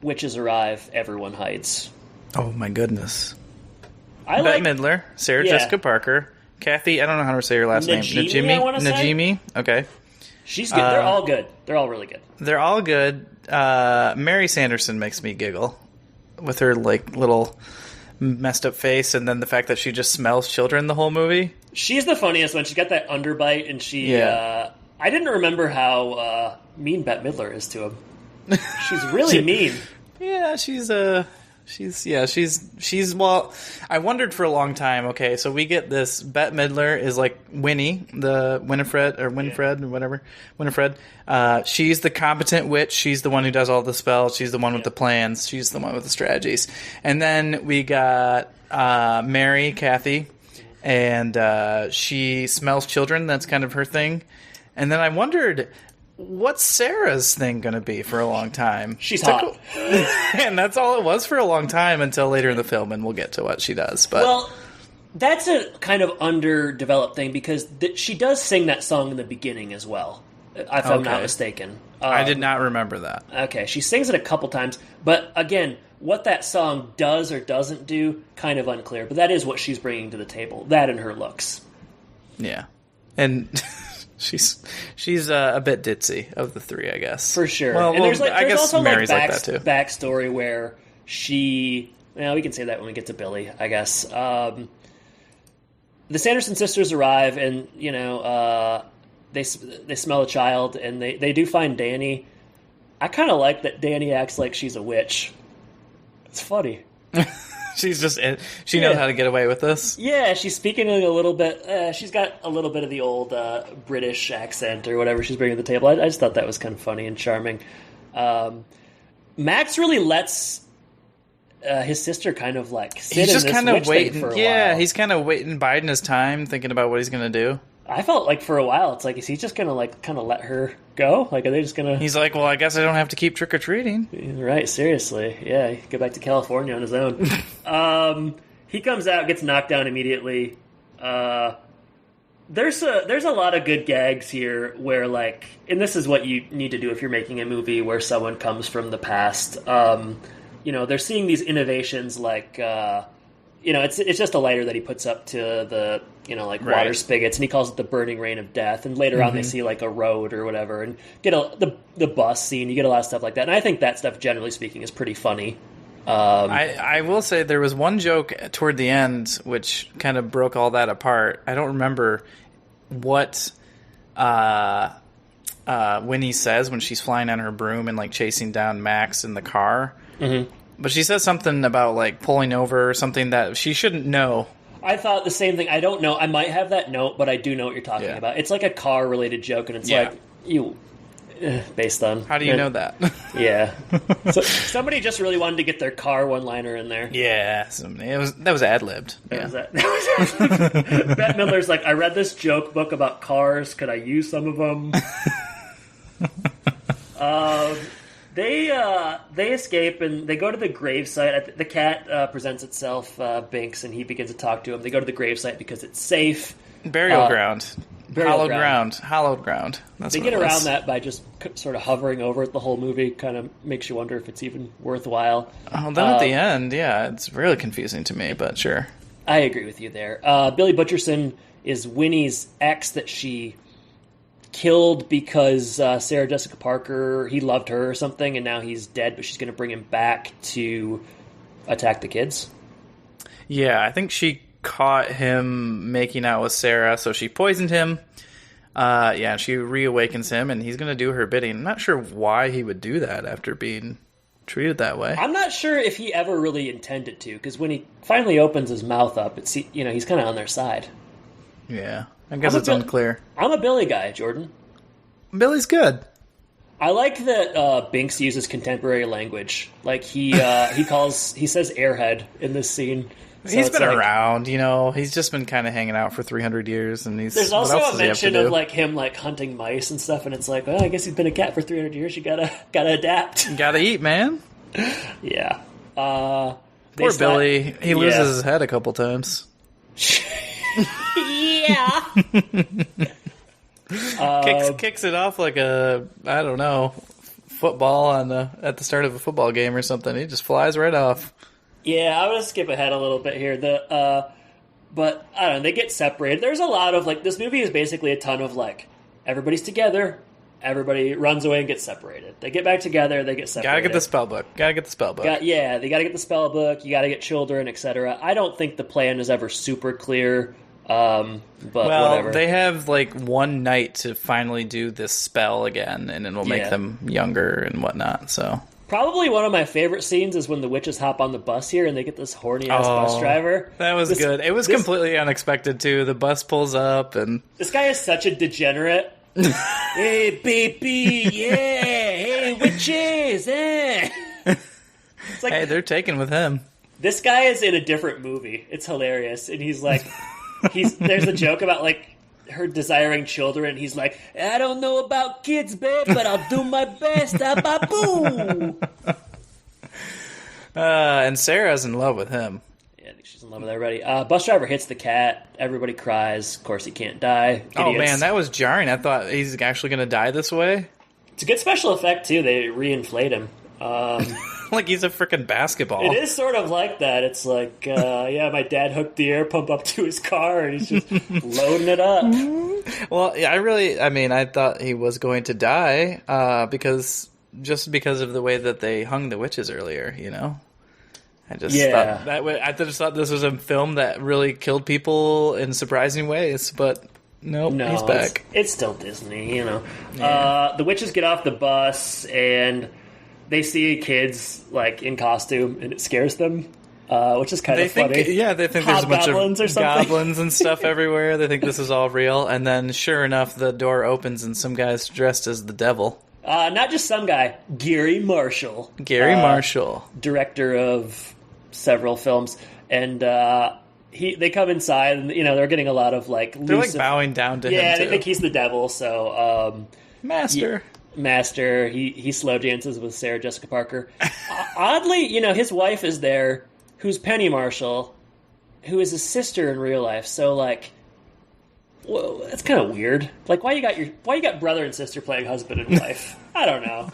Witches arrive. Everyone hides. Oh, my goodness. Bette Midler, Sarah Jessica Parker, Kathy, I don't know how to say her last name. Najimy? Okay. She's good. They're all good. They're all really good. They're all good. Mary Sanderson makes me giggle with her like little messed up face, and then the fact that she just smells children the whole movie. She's the funniest one. She got that underbite, and she. I didn't remember how mean Bette Midler is to him. She's really mean. Yeah, she's well, I wondered for a long time, okay, so we get this, Bette Midler is like Winnie, the Winifred, or whatever, Winifred. She's the competent witch, she's the one who does all the spells, she's the one with the plans, she's the one with the strategies. And then we got Mary, Kathy, and she smells children, that's kind of her thing. And then I wondered... what's Sarah's thing going to be for a long time? She's hot. And that's all it was for a long time until later in the film, and we'll get to what she does. But well, that's a kind of underdeveloped thing, because she does sing that song in the beginning as well, if I'm not mistaken. I did not remember that. Okay, she sings it a couple times, but again, what that song does or doesn't do, kind of unclear, but that is what she's bringing to the table, that and her looks. Yeah. And... She's a bit ditzy of the three, I guess. For sure. Well, and there's I guess also Mary's like that too. Backstory where she... Well, we can say that when we get to Billy, I guess. The Sanderson sisters arrive, and they smell a child, and they do find Danny. I kind of like that Danny acts like she's a witch. It's funny. She's just she knows how to get away with this. Yeah, she's speaking a little bit. She's got a little bit of the old British accent or whatever she's bringing to the table. I just thought that was kind of funny and charming. Max really lets his sister kind of like sit he's just in this kind of witch waiting. thing for a yeah, while. He's kind of waiting, biding his time, thinking about what he's going to do. I felt like for a while, it's like, is he just going to like kind of let her go? Like, are they just going to... He's like, well, I guess I don't have to keep trick-or-treating. Right, seriously. Yeah, go back to California on his own. He comes out, gets knocked down immediately. There's a lot of good gags here where, like... And this is what you need to do if you're making a movie where someone comes from the past. They're seeing these innovations like... it's just a lighter that he puts up to the... water spigots, and he calls it the burning rain of death. And later on, they see like a road or whatever, and get the bus scene. You get a lot of stuff like that, and I think that stuff, generally speaking, is pretty funny. I will say there was one joke toward the end which kind of broke all that apart. I don't remember what Winnie says when she's flying on her broom and like chasing down Max in the car. Mm-hmm. But she says something about like pulling over or something that she shouldn't know. I thought the same thing. I don't know. I might have that note, but I do know what you're talking about. It's like a car-related joke, and it's like, based on... How do you know that? Yeah. So, somebody just really wanted to get their car one-liner in there. Yeah. That was ad-libbed. That was ad-libbed. Bette Midler's like, I read this joke book about cars. Could I use some of them? They escape and they go to the gravesite. The cat presents itself, Binks, and he begins to talk to him. They go to the gravesite because it's safe. Burial ground. Burial Hallowed ground. That's they what get it around was. that by just sort of hovering over it the whole movie. Kind of makes you wonder if it's even worthwhile. Oh, then at the end, yeah, it's really confusing to me, but sure. I agree with you there. Billy Butcherson is Winnie's ex that she killed because Sarah Jessica Parker, he loved her or something, and now he's dead, but she's going to bring him back to attack the kids. Yeah, I think she caught him making out with Sarah, so she poisoned him. Yeah, she reawakens him, and he's going to do her bidding. I'm not sure why he would do that after being treated that way. I'm not sure if he ever really intended to, because when he finally opens his mouth up, he's kind of on their side. Yeah, I guess it's unclear. I'm a Billy guy, Jordan. Billy's good. I like that Binks uses contemporary language. Like he says airhead in this scene. So he's been around, he's just been kind of hanging out for 300 years, and there's also a mention of like him like hunting mice and stuff, and it's like, well, I guess he's been a cat for 300 years. You gotta adapt. You gotta eat, man. Yeah. Poor Billy. He loses his head a couple times. Yeah. Kicks it off like a, I don't know, football at the start of a football game or something. He just flies right off. Yeah, I'm gonna skip ahead a little bit here. But I don't know. They get separated. There's a lot of like this movie is basically a ton of like everybody's together, everybody runs away and gets separated. They get back together, they get separated. Gotta get the spell book. They gotta get the spell book. You gotta get children, etc. I don't think the plan is ever super clear. But whatever. They have like one night to finally do this spell again, and it will make them younger and whatnot. So. Probably one of my favorite scenes is when the witches hop on the bus here and they get this horny-ass bus driver. That was good. It was completely unexpected, too. The bus pulls up and... This guy is such a degenerate. Hey, baby, yeah. Hey, witches, eh. It's like, hey, they're taken with him. This guy is in a different movie. It's hilarious. And he's like... There's a joke about, like, her desiring children. He's like, I don't know about kids, babe, but I'll do my best. Boo. And Sarah's in love with him. Yeah, I think she's in love with everybody. Bus driver hits the cat. Everybody cries. Of course, he can't die. Idiots. Oh, man, that was jarring. I thought he's actually going to die this way. It's a good special effect, too. They reinflate him. Like he's a freaking basketball. It is sort of like that. It's like, my dad hooked the air pump up to his car, and he's just loading it up. Well, yeah, I thought he was going to die because of the way that they hung the witches earlier, I just thought this was a film that really killed people in surprising ways, but nope, he's back. It's still Disney, Yeah. The witches get off the bus, and they see kids like in costume, and it scares them, which is kind of funny. Yeah, they think there's a bunch of goblins and stuff everywhere. They think this is all real, and then sure enough, the door opens and some guy's dressed as the devil. Not just some guy, Gary Marshall. Director of several films, and they come inside, and they're getting a lot of like. They're like bowing down to him. Yeah, they think he's the devil. So Master, he slow dances with Sarah Jessica Parker. Oddly, his wife is there, who's Penny Marshall, who is his sister in real life. So like, whoa, that's kind of weird. Like, why you got brother and sister playing husband and wife? I don't know.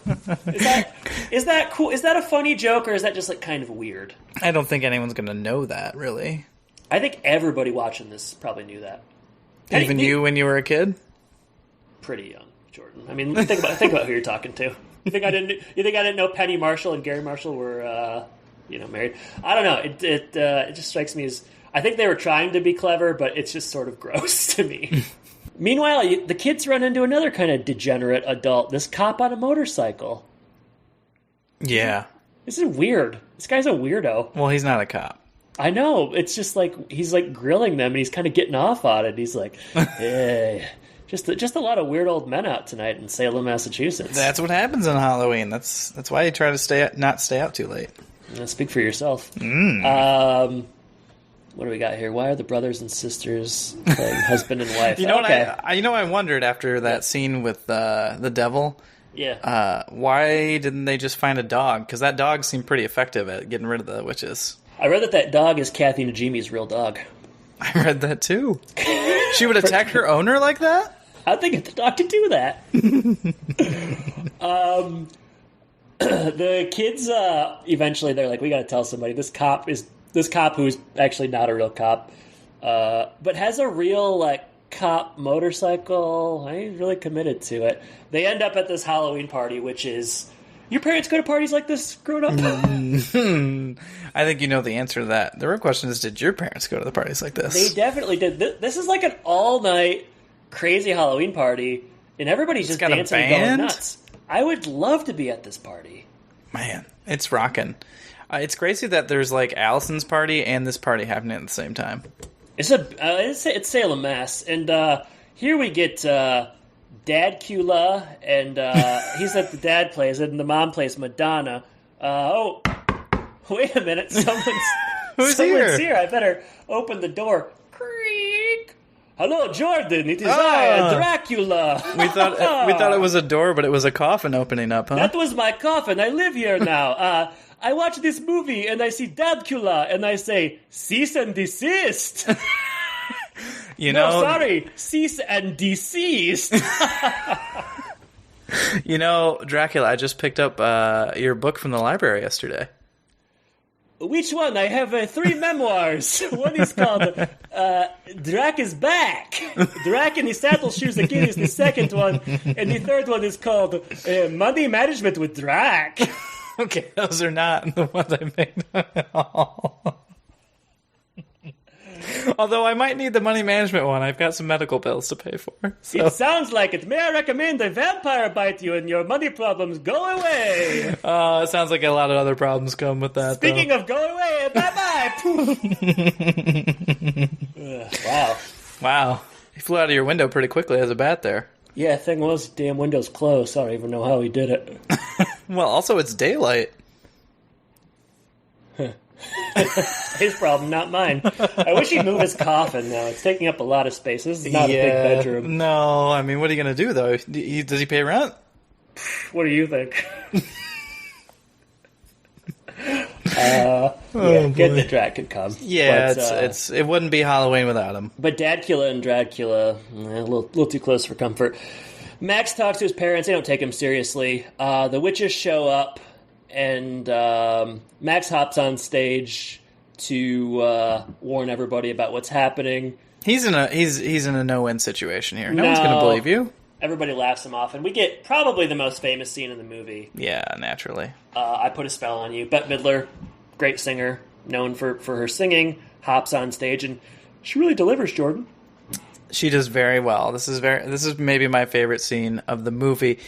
Is that cool? Is that a funny joke, or is that just like kind of weird? I don't think anyone's gonna know that, really. I think everybody watching this probably knew that. Even you when you were a kid? Pretty young. Jordan. I mean, think about who you're talking to. You think I didn't know Penny Marshall and Gary Marshall were married? I don't know. It just strikes me as I think they were trying to be clever, but it's just sort of gross to me. Meanwhile, the kids run into another kind of degenerate adult. This cop on a motorcycle. Yeah. This is weird. This guy's a weirdo. Well, he's not a cop. I know. It's just like he's like grilling them, and he's kind of getting off on it. He's like, hey. Just a lot of weird old men out tonight in Salem, Massachusetts. That's what happens on Halloween. That's why you try to not stay out too late. Speak for yourself. What do we got here? Why are the brothers and sisters playing husband and wife? I wondered after that scene with the devil. Yeah. Why didn't they just find a dog? Because that dog seemed pretty effective at getting rid of the witches. I read that dog is Kathy Najimy's real dog. I read that too. She would attack her owner like that? How'd they get the dog to do that? The kids, eventually they're like, we gotta tell somebody. This cop who's actually not a real cop, but has a real, like, cop motorcycle. I ain't really committed to it. They end up at this Halloween party, which is... Your parents go to parties like this growing up? I think you know the answer to that. The real question is, did your parents go to the parties like this? They definitely did. This is like an all-night crazy Halloween party, and everybody's just dancing and going nuts. I would love to be at this party. Man, it's rocking. It's crazy that there's like Allison's party and this party happening at the same time. It's Salem, Mass, and here we get Dadcula, and he's at the dad plays it, and the mom plays Madonna. Wait a minute, someone's here. I better open the door. Creak. Hello, Jordan. It is I, Dracula. We thought it was a door, but it was a coffin opening up, huh? That was my coffin. I live here now. I watch this movie, and I see Dadcula, and I say, cease and desist. Cease and deceased. Dracula, I just picked up your book from the library yesterday. Which one? I have 3 memoirs. One is called Drac is Back. Drac in his saddle shoes again is the second one. And the third one is called Money Management with Drac. Okay, those are not the ones I picked up at all. Although I might need the money management one. I've got some medical bills to pay for. So. It sounds like it. May I recommend a vampire bite you and your money problems go away? It sounds like a lot of other problems come with that. Speaking of go away, bye-bye. Wow. Wow. He flew out of your window pretty quickly as a bat there. Yeah, thing was, damn window's closed. I don't even know how he did it. Well, also it's daylight. His problem, not mine. I wish he'd move his coffin now. It's taking up a lot of space. This is not a big bedroom. No, I mean, what are you going to do, though? Does he pay rent? What do you think? Good that Drac could come. Yeah, but, it wouldn't be Halloween without him. But Dadcula and Dracula, a little too close for comfort. Max talks to his parents. They don't take him seriously. The witches show up. And Max hops on stage to warn everybody about what's happening. He's in a no-win situation here. No one's going to believe you. Everybody laughs him off, and we get probably the most famous scene in the movie. Yeah, naturally. I Put a Spell on You. Bette Midler, great singer, known for her singing, hops on stage, and she really delivers, Jordan. She does very well. This is maybe my favorite scene of the movie.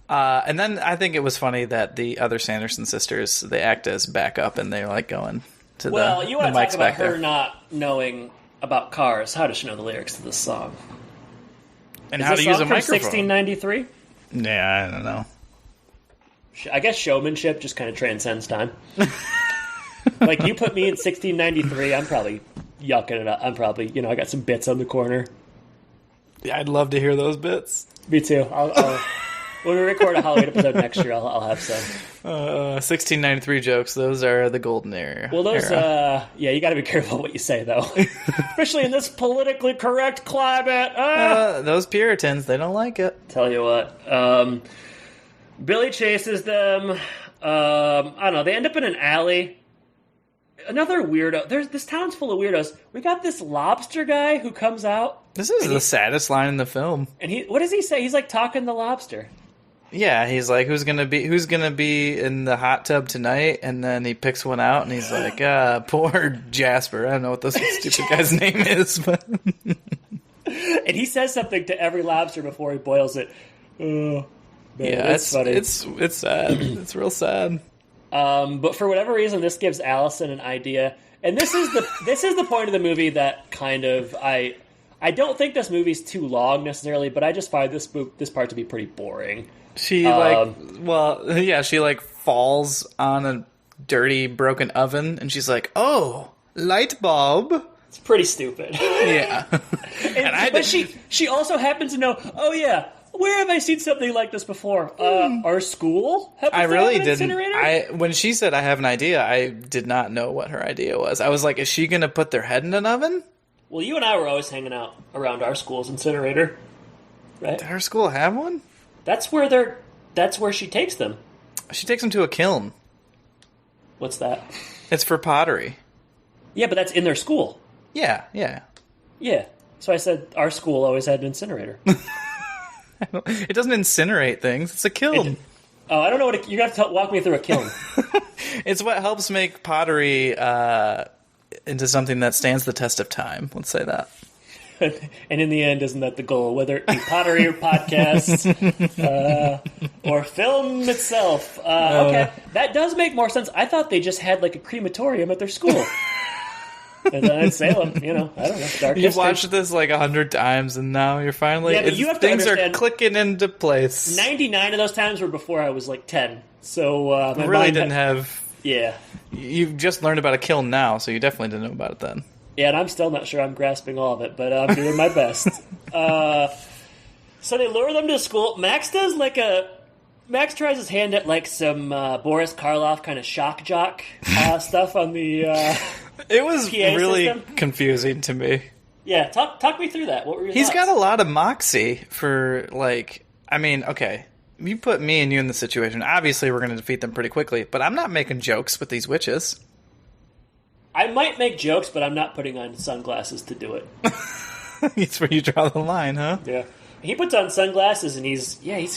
And then I think it was funny that the other Sanderson sisters, they act as backup, and they're like going to Well, you want to talk about her not knowing about cars. How does she know the lyrics to this song? And how to use a microphone. 1693? Yeah, I don't know. I guess showmanship just kind of transcends time. Like, you put me in 1693, I'm probably yucking it up. I'm probably, I got some bits on the corner. Yeah, I'd love to hear those bits. Me too. I'll when we record a Halloween episode next year, I'll have some. 1693 jokes, those are the golden era. Well, those, you got to be careful what you say, though. Especially in this politically correct climate. Those Puritans, they don't like it. Tell you what. Billy chases them. I don't know, they end up in an alley. Another weirdo. This town's full of weirdos. We got this lobster guy who comes out. This is the saddest line in the film. And what does he say? He's like talking to lobster. Yeah, he's like, who's gonna be in the hot tub tonight? And then he picks one out, and he's like, poor Jasper. I don't know what this stupid guy's name is, but and he says something to every lobster before he boils it. Man, yeah, it's funny. It's sad. It's real sad. But for whatever reason, this gives Allison an idea, and this is the point of the movie that kind of I don't think this movie's too long necessarily, but I just find this part to be pretty boring. She falls on a dirty broken oven, and she's like, "Oh, light bulb." It's pretty stupid. Yeah, but she also happens to know. Oh yeah, Where have I seen something like this before? Our school? I really didn't. Incinerator? When she said I have an idea, I did not know what her idea was. I was like, is she going to put their head in an oven? Well, you and I were always hanging out around our school's incinerator, right? Did her school have one? That's where she takes them. She takes them to a kiln. What's that? It's for pottery. Yeah, but that's in their school. Yeah. Yeah. So I said our school always had an incinerator. It doesn't incinerate things. It's a kiln. I don't know what you're going to have to walk me through a kiln. It's what helps make pottery into something that stands the test of time. Let's say that. And in the end, isn't that the goal? Whether it be pottery or podcasts or film itself. Okay, that does make more sense. I thought they just had like a crematorium at their school. And then in Salem, I don't know. Dark You've history. watched this like 100 times, and now you're finally Yeah, but you have to things are understand, clicking into place. 99 of those times were before I was like 10. So my really mind didn't have. Yeah. You've just learned about a kiln now, so you definitely didn't know about it then. Yeah, and I'm still not sure I'm grasping all of it, but I'm doing my best. So they lure them to school. Max tries his hand at like some Boris Karloff kind of shock jock stuff on the It was PA really system. confusing to me. Yeah, talk me through that. What were your He's thoughts? got a lot of moxie for like. I mean, okay, you put me and you in the situation. Obviously, we're going to defeat them pretty quickly, but I'm not making jokes with these witches. I might make jokes, but I'm not putting on sunglasses to do it. It's where you draw the line, huh? Yeah. He puts on sunglasses and he's in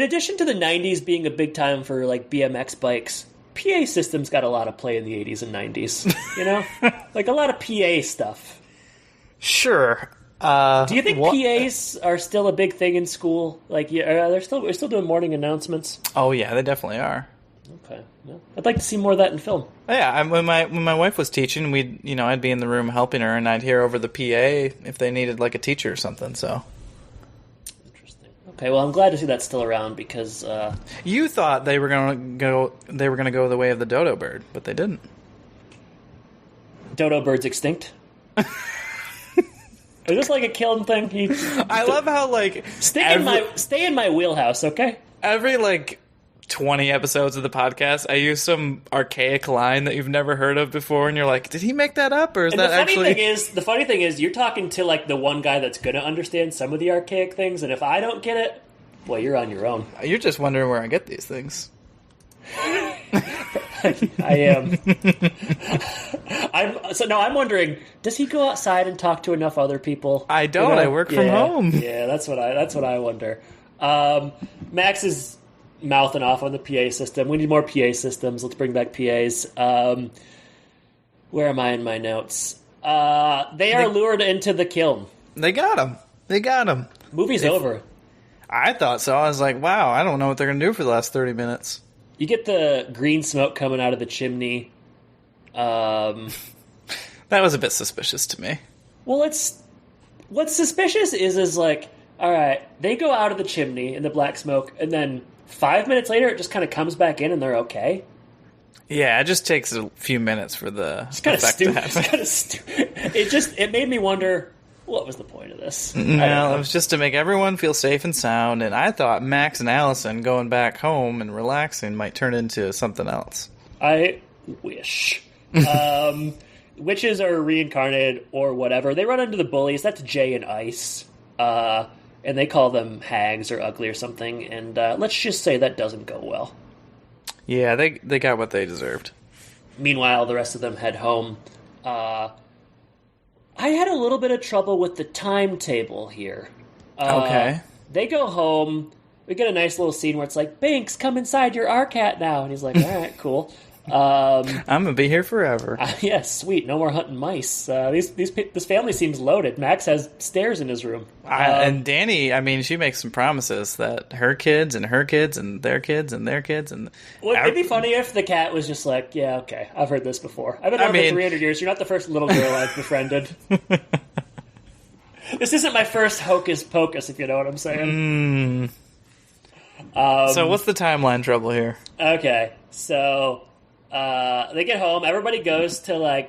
addition to the 90s being a big time for like BMX bikes, PA systems got a lot of play in the 80s and 90s, like a lot of PA stuff. Sure. Do you think PAs are still a big thing in school? Like, we're still doing morning announcements? Oh yeah, they definitely are. Okay. Well, I'd like to see more of that in film. Yeah, when my wife was teaching, I'd be in the room helping her, and I'd hear over the PA if they needed like a teacher or something. So interesting. Okay, well, I'm glad to see that's still around because you thought they were going to go the way of the dodo bird, but they didn't. Dodo bird's extinct. Is this like a kiln thing? I love how like stay in my wheelhouse, okay? Every like 20 episodes of the podcast, I use some archaic line that you've never heard of before, and you're like, did he make that up, or is that actually... The funny thing is, you're talking to, like, the one guy that's going to understand some of the archaic things, and if I don't get it, boy, you're on your own. You're just wondering where I get these things. I am. I'm wondering, does he go outside and talk to enough other people? I don't. I work from home. Yeah, that's what I wonder. Max is mouthing off on the PA system. We need more PA systems. Let's bring back PAs. Where am I in my notes? They are lured into the kiln. They got him. Movie's over. I thought so. I was like, wow, I don't know what they're going to do for the last 30 minutes. You get the green smoke coming out of the chimney. That was a bit suspicious to me. Well, what's suspicious is like, all right, they go out of the chimney in the black smoke, and then 5 minutes later, it just kind of comes back in, and they're okay. Yeah, it just takes a few minutes for the effect to happen. It's kind of stupid. It made me wonder, what was the point of this? Well, it was just to make everyone feel safe and sound, and I thought Max and Allison going back home and relaxing might turn into something else. I wish. Witches are reincarnated or whatever. They run into the bullies. That's Jay and Ice. And they call them hags or ugly or something. And let's just say that doesn't go well. Yeah, they got what they deserved. Meanwhile, the rest of them head home. I had a little bit of trouble with the timetable here. Okay. They go home. We get a nice little scene where it's like, Binks, come inside your RCAT now. And he's like, all right, cool. I'm going to be here forever. Yeah, sweet. No more hunting mice. This family seems loaded. Max has stairs in his room. And Danny, I mean, she makes some promises that her kids and her kids and their kids and their kids and... It'd be funny if the cat was just like, yeah, okay, I've heard this before. I've been on for 300 years. You're not the first little girl I've befriended. This isn't my first Hocus Pocus, if you know what I'm saying. So what's the timeline trouble here? Okay, so... they get home. Everybody goes to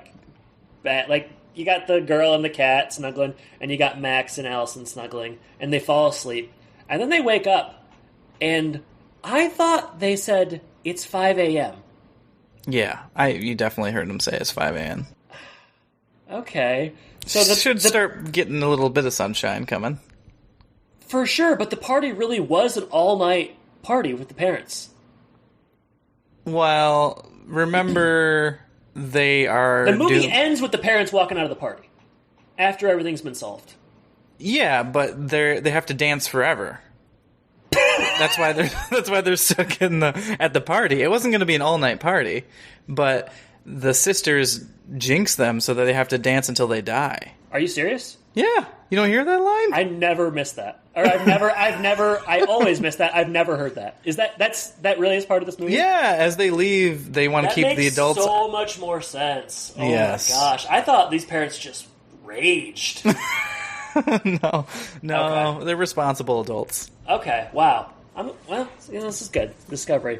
you got the girl and the cat snuggling, and you got Max and Allison snuggling, and they fall asleep. And then they wake up, and I thought they said, it's 5 a.m. Yeah, you definitely heard them say it's 5 a.m. Okay. So should start getting a little bit of sunshine coming. For sure, but the party really was an all-night party with the parents. Well, remember, they are... The movie ends with the parents walking out of the party after everything's been solved. Yeah, but they have to dance forever. That's why they're stuck at the party. It wasn't going to be an all-night party, but the sisters jinx them so that they have to dance until they die. Are you serious? Yeah. You don't hear that line? I never missed that. Or I always miss that. I've never heard that. That really is part of this movie? Yeah, as they leave, they want to keep the adults... That makes so much more sense. Oh yes. My gosh. I thought these parents just raged. No, okay. They're responsible adults. Okay, wow. This is good. Discovery.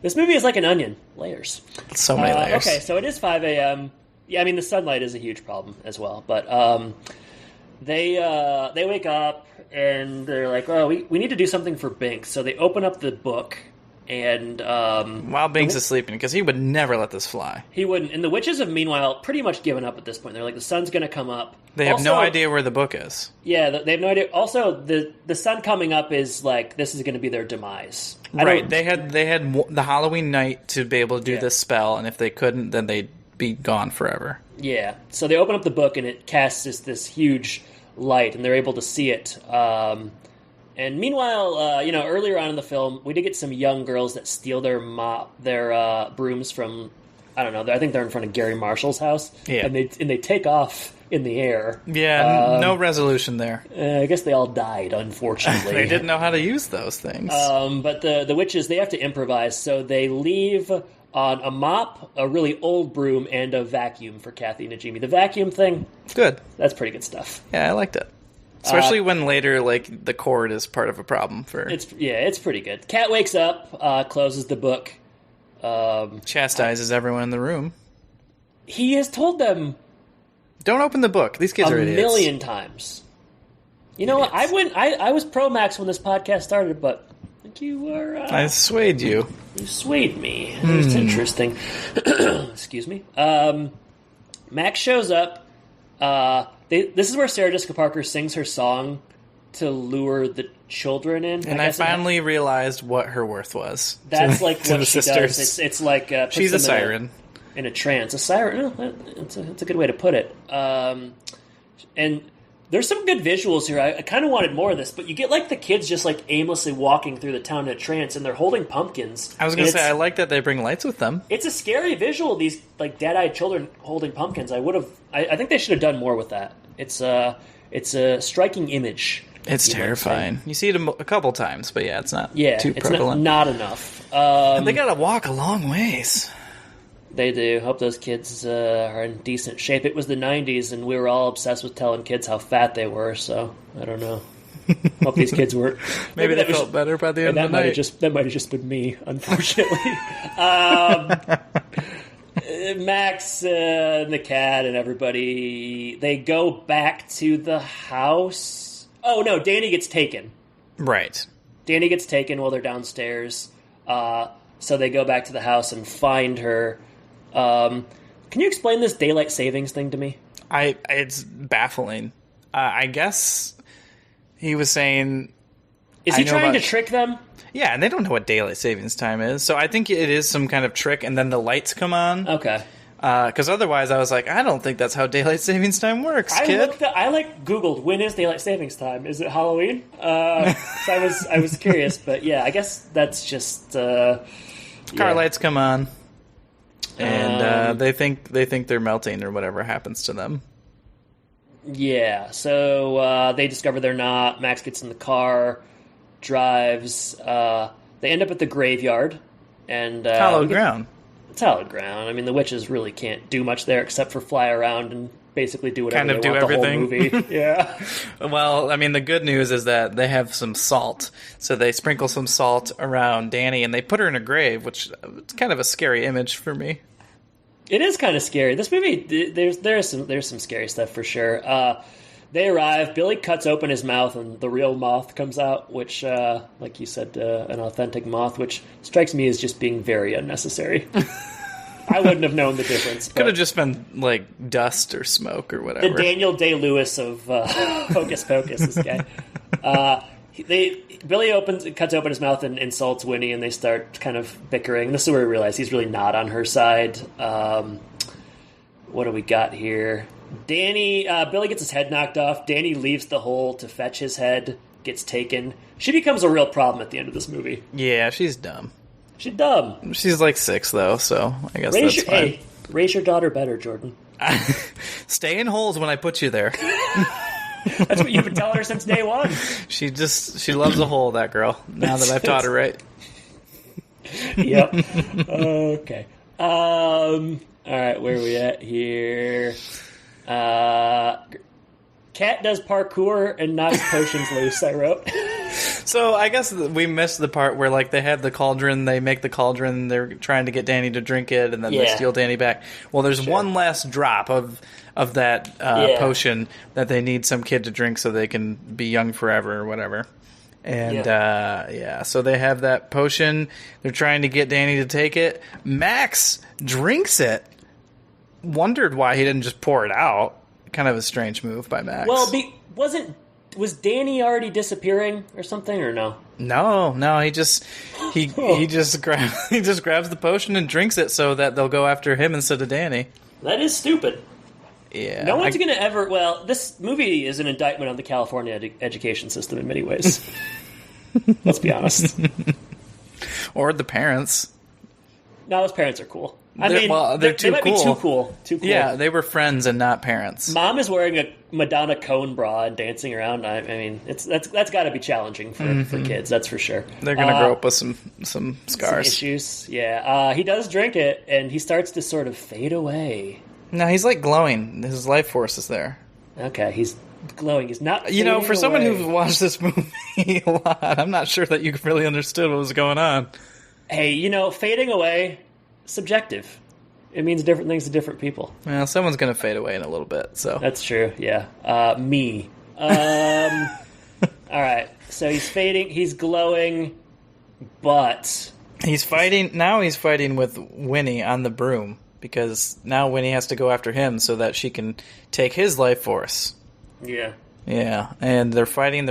This movie is like an onion. Layers. So many layers. Okay, so it is 5 a.m. Yeah, I mean, the sunlight is a huge problem as well. But they wake up, and they're like, oh, we need to do something for Binks. So they open up the book, and... while Binks is sleeping, because he would never let this fly. He wouldn't. And the witches have, meanwhile, pretty much given up at this point. They're like, the sun's going to come up. They have no idea where the book is. Yeah, they have no idea. Also, the sun coming up is like, this is going to be their demise. Right. They had the Halloween night to be able to do this spell, and if they couldn't, then they'd be gone forever. Yeah. So they open up the book, and it casts this huge light, and they're able to see it. And meanwhile, earlier on in the film, we did get some young girls that steal their brooms from, I don't know, I think they're in front of Gary Marshall's house. Yeah. And they take off in the air. Yeah, no resolution there. I guess they all died, unfortunately. They didn't know how to use those things. But the witches, they have to improvise, so they leave on a mop, a really old broom, and a vacuum for Kathy and Najimy. The vacuum thing, good. That's pretty good stuff. Yeah, I liked it. Especially when later, like, the cord is part of a problem for... It's pretty good. Kat wakes up, closes the book. Chastises everyone in the room. He has told them... Don't open the book. These kids are idiots. A million times. You know what? I was pro Max when this podcast started, but I think you were... I swayed you. You swayed me. It's interesting. Excuse me. Max shows up. This is where Sarah Jessica Parker sings her song to lure the children in. And I finally realized what her worth was. That's like what she does. It's like... she's a siren. In a trance. A siren. It's a good way to put it. And there's some good visuals here. I kind of wanted more of this, but you get like the kids just like aimlessly walking through the town in a trance, and they're holding pumpkins. I was going to say, I like that they bring lights with them. It's a scary visual, these like dead-eyed children holding pumpkins. I think they should have done more with that. It's a striking image. It's terrifying. You see it a couple times, but yeah, it's not too prevalent. It's not enough. And they got to walk a long ways. They do. Hope those kids are in decent shape. It was the 90s, and we were all obsessed with telling kids how fat they were, so I don't know. Hope these kids weren't. Maybe they felt better by the end of the night. That might have just been me, unfortunately. Max and the cat and everybody, they go back to the house. Oh, no, Danny gets taken. Right. Danny gets taken while they're downstairs. So they go back to the house and find her. Can you explain this daylight savings thing to me? It's baffling. I guess he was saying... Is he trying to trick them? Yeah, and they don't know what daylight savings time is. So I think it is some kind of trick, and then the lights come on. Okay. Because otherwise I was like, I don't think that's how daylight savings time works, kid. I Googled, when is daylight savings time? Is it Halloween? So I was curious, but yeah, I guess that's just... Car lights come on, and they think they're melting or whatever happens to them. Yeah, so they discover they're not. Max gets in the car, drives. They end up at the graveyard, and hallowed ground. It's hallowed ground. I mean, the witches really can't do much there except for fly around and basically do whatever they want everything. The whole movie. Yeah. Well, I mean, the good news is that they have some salt. So they sprinkle some salt around Danny, and they put her in a grave, which is kind of a scary image for me. It is kind of scary. This movie, there's some scary stuff for sure. They arrive. Billy cuts open his mouth, and the real moth comes out, which, like you said, an authentic moth, which strikes me as just being very unnecessary. I wouldn't have known the difference. Could have just been like dust or smoke or whatever. The Daniel Day-Lewis of Hocus Pocus, this guy. Billy cuts open his mouth and insults Winnie, and they start kind of bickering. This is where we realize he's really not on her side. What do we got here? Billy gets his head knocked off. Danny leaves the hole to fetch his head, gets taken. She becomes a real problem at the end of this movie. Yeah, she's dumb. She's dumb. She's like 6, though, so I guess that's fine. Hey, raise your daughter better, Jordan. Stay in holes when I put you there. That's what you've been telling her since day one. She loves a hole, that girl, now that I've taught her right. Yep. Okay. All right, where are we at here? Cat does parkour and knocks potions loose, I wrote. So I guess we missed the part where like they have the cauldron, they make the cauldron, they're trying to get Danny to drink it, and then they steal Danny back. Well, there's one last drop of that potion that they need some kid to drink so they can be young forever or whatever. And so they have that potion. They're trying to get Danny to take it. Max drinks it. Wondered why he didn't just pour it out. Kind of a strange move by Max. Well, was Danny already disappearing or something, or no? No, he just grabs the potion and drinks it so that they'll go after him instead of Danny. That is stupid. Yeah. No one's going to ever... Well, this movie is an indictment on the California education system in many ways. Let's be honest. Or the parents. No, his parents are cool. They're too they might cool. Be too cool. Too cool. Yeah, they were friends and not parents. Mom is wearing a Madonna cone bra and dancing around. I mean, that's got to be challenging for kids. That's for sure. They're gonna grow up with some scars, some issues. Yeah, he does drink it, and he starts to sort of fade away. No, he's like glowing. His life force is there. Okay, he's glowing. He's not. For someone who's watched this movie a lot, I'm not sure that you really understood what was going on. Hey, fading away, subjective. It means different things to different people. Well, someone's going to fade away in a little bit, so... That's true, yeah. Me. All right, so he's fading, he's glowing, but... He's fighting with Winnie on the broom, because now Winnie has to go after him so that she can take his life force. Yeah. Yeah, and they're fighting,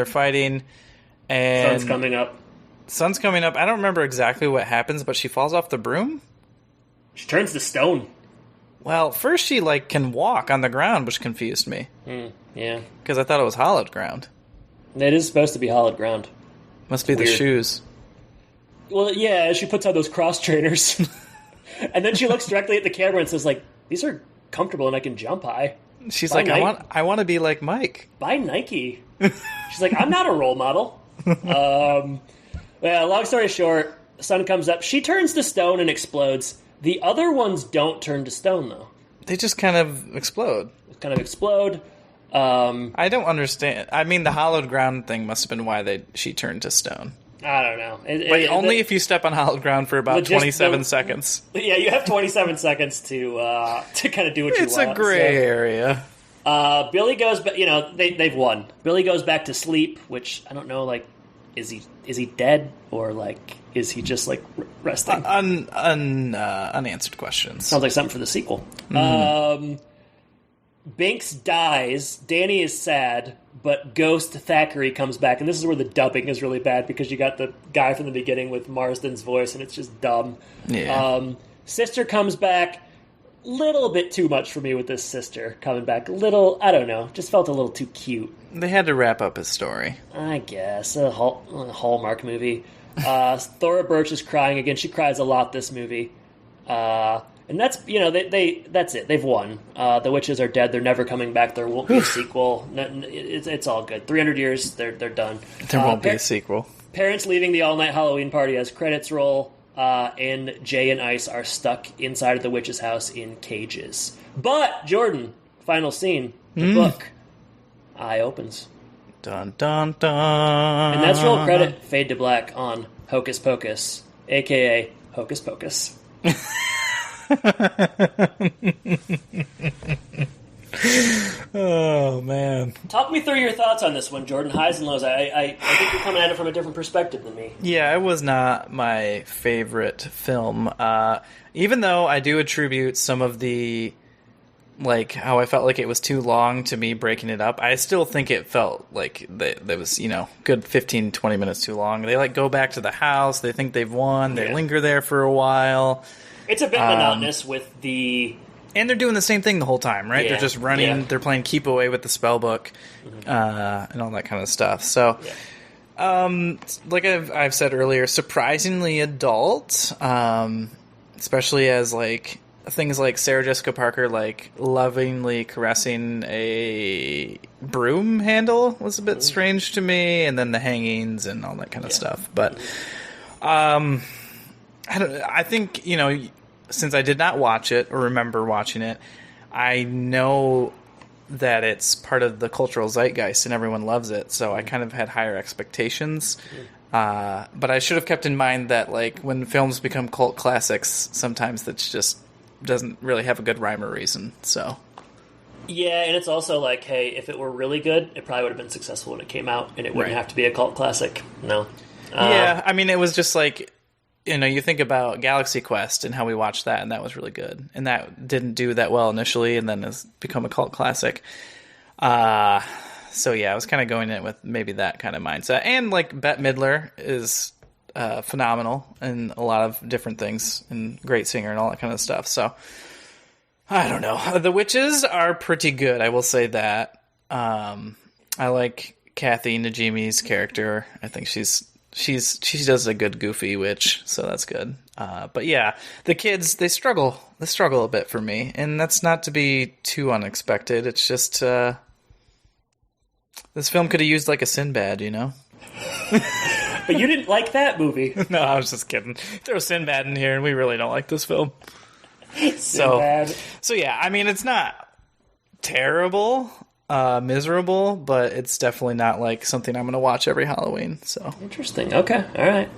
and... Sun's coming up. I don't remember exactly what happens, but she falls off the broom? She turns to stone. Well, first she, can walk on the ground, which confused me. Yeah. Because I thought it was hollowed ground. It is supposed to be hollowed ground. Must be the shoes. Well, yeah, she puts on those cross trainers. And then she looks directly at the camera and says, these are comfortable and I can jump high. She's like, I want to be like Mike. Buy Nike. She's like, I'm not a role model. Long story short, sun comes up. She turns to stone and explodes. The other ones don't turn to stone, though. They just kind of explode. I don't understand. I mean, the hollowed ground thing must have been why she turned to stone. I don't know. Only if you step on hollowed ground for about 27 seconds. Yeah, you have 27 seconds to kind of do what you want. It's a gray area. Billy goes, they've won. Billy goes back to sleep, which I don't know, is he dead or is he just resting? Unanswered questions. Sounds like something for the sequel. Binks dies. Danny is sad, but Ghost Thackeray comes back, and this is where the dubbing is really bad because you got the guy from the beginning with Marsden's voice, and it's just dumb. Yeah. Sister comes back. Little bit too much for me with this sister coming back. I don't know, just felt a little too cute. They had to wrap up his story. I guess. A Hallmark movie. Thora Birch is crying again. She cries a lot this movie. And that's, that's it. They've won. The witches are dead. They're never coming back. There won't be a sequel. It's all good. 300 years, they're done. There won't be a sequel. Parents leaving the all-night Halloween party as credits roll. And Jay and Ice are stuck inside of the witch's house in cages. But, Jordan, final scene, the book. Eye opens. Dun, dun, dun. And that's roll credit, fade to black on Hocus Pocus, a.k.a. Hocus Pocus. Oh, man. Talk me through your thoughts on this one, Jordan. Highs and lows. I think you're coming at it from a different perspective than me. Yeah, it was not my favorite film. Even though I do attribute some of the, like, how I felt like it was too long to me breaking it up, I still think it felt like that was, good 15, 20 minutes too long. They, go back to the house. They think they've won. They linger there for a while. It's a bit monotonous with the... And they're doing the same thing the whole time, right? Yeah. They're just running. Yeah. They're playing keep away with the spell book, and all that kind of stuff. So, like I've said earlier, surprisingly adult, especially as things like Sarah Jessica Parker lovingly caressing a broom handle was a bit strange to me, and then the hangings and all that kind of stuff. But I think since I did not watch it or remember watching it, I know that it's part of the cultural zeitgeist and everyone loves it, so I kind of had higher expectations. But I should have kept in mind that when films become cult classics, sometimes that just doesn't really have a good rhyme or reason. So yeah, and it's also hey, if it were really good, it probably would have been successful when it came out, and it wouldn't have to be a cult classic. No. Yeah, I mean, it was just you think about Galaxy Quest and how we watched that, and that was really good. And that didn't do that well initially, and then has become a cult classic. So yeah, I was kind of going in with maybe that kind of mindset. And Bette Midler is phenomenal in a lot of different things, and great singer and all that kind of stuff. So I don't know. The witches are pretty good, I will say that. I like Kathy Najimy's character. I think she does a good goofy witch, so that's good. But yeah, the kids, they struggle a bit for me, and that's not to be too unexpected. It's just this film could have used a Sinbad, But you didn't like that movie. No, I was just kidding. Throw Sinbad in here, and we really don't like this film. Sinbad. So yeah, I mean, it's not terrible. Miserable, but it's definitely not something I'm going to watch every Halloween. So interesting. Okay, all right.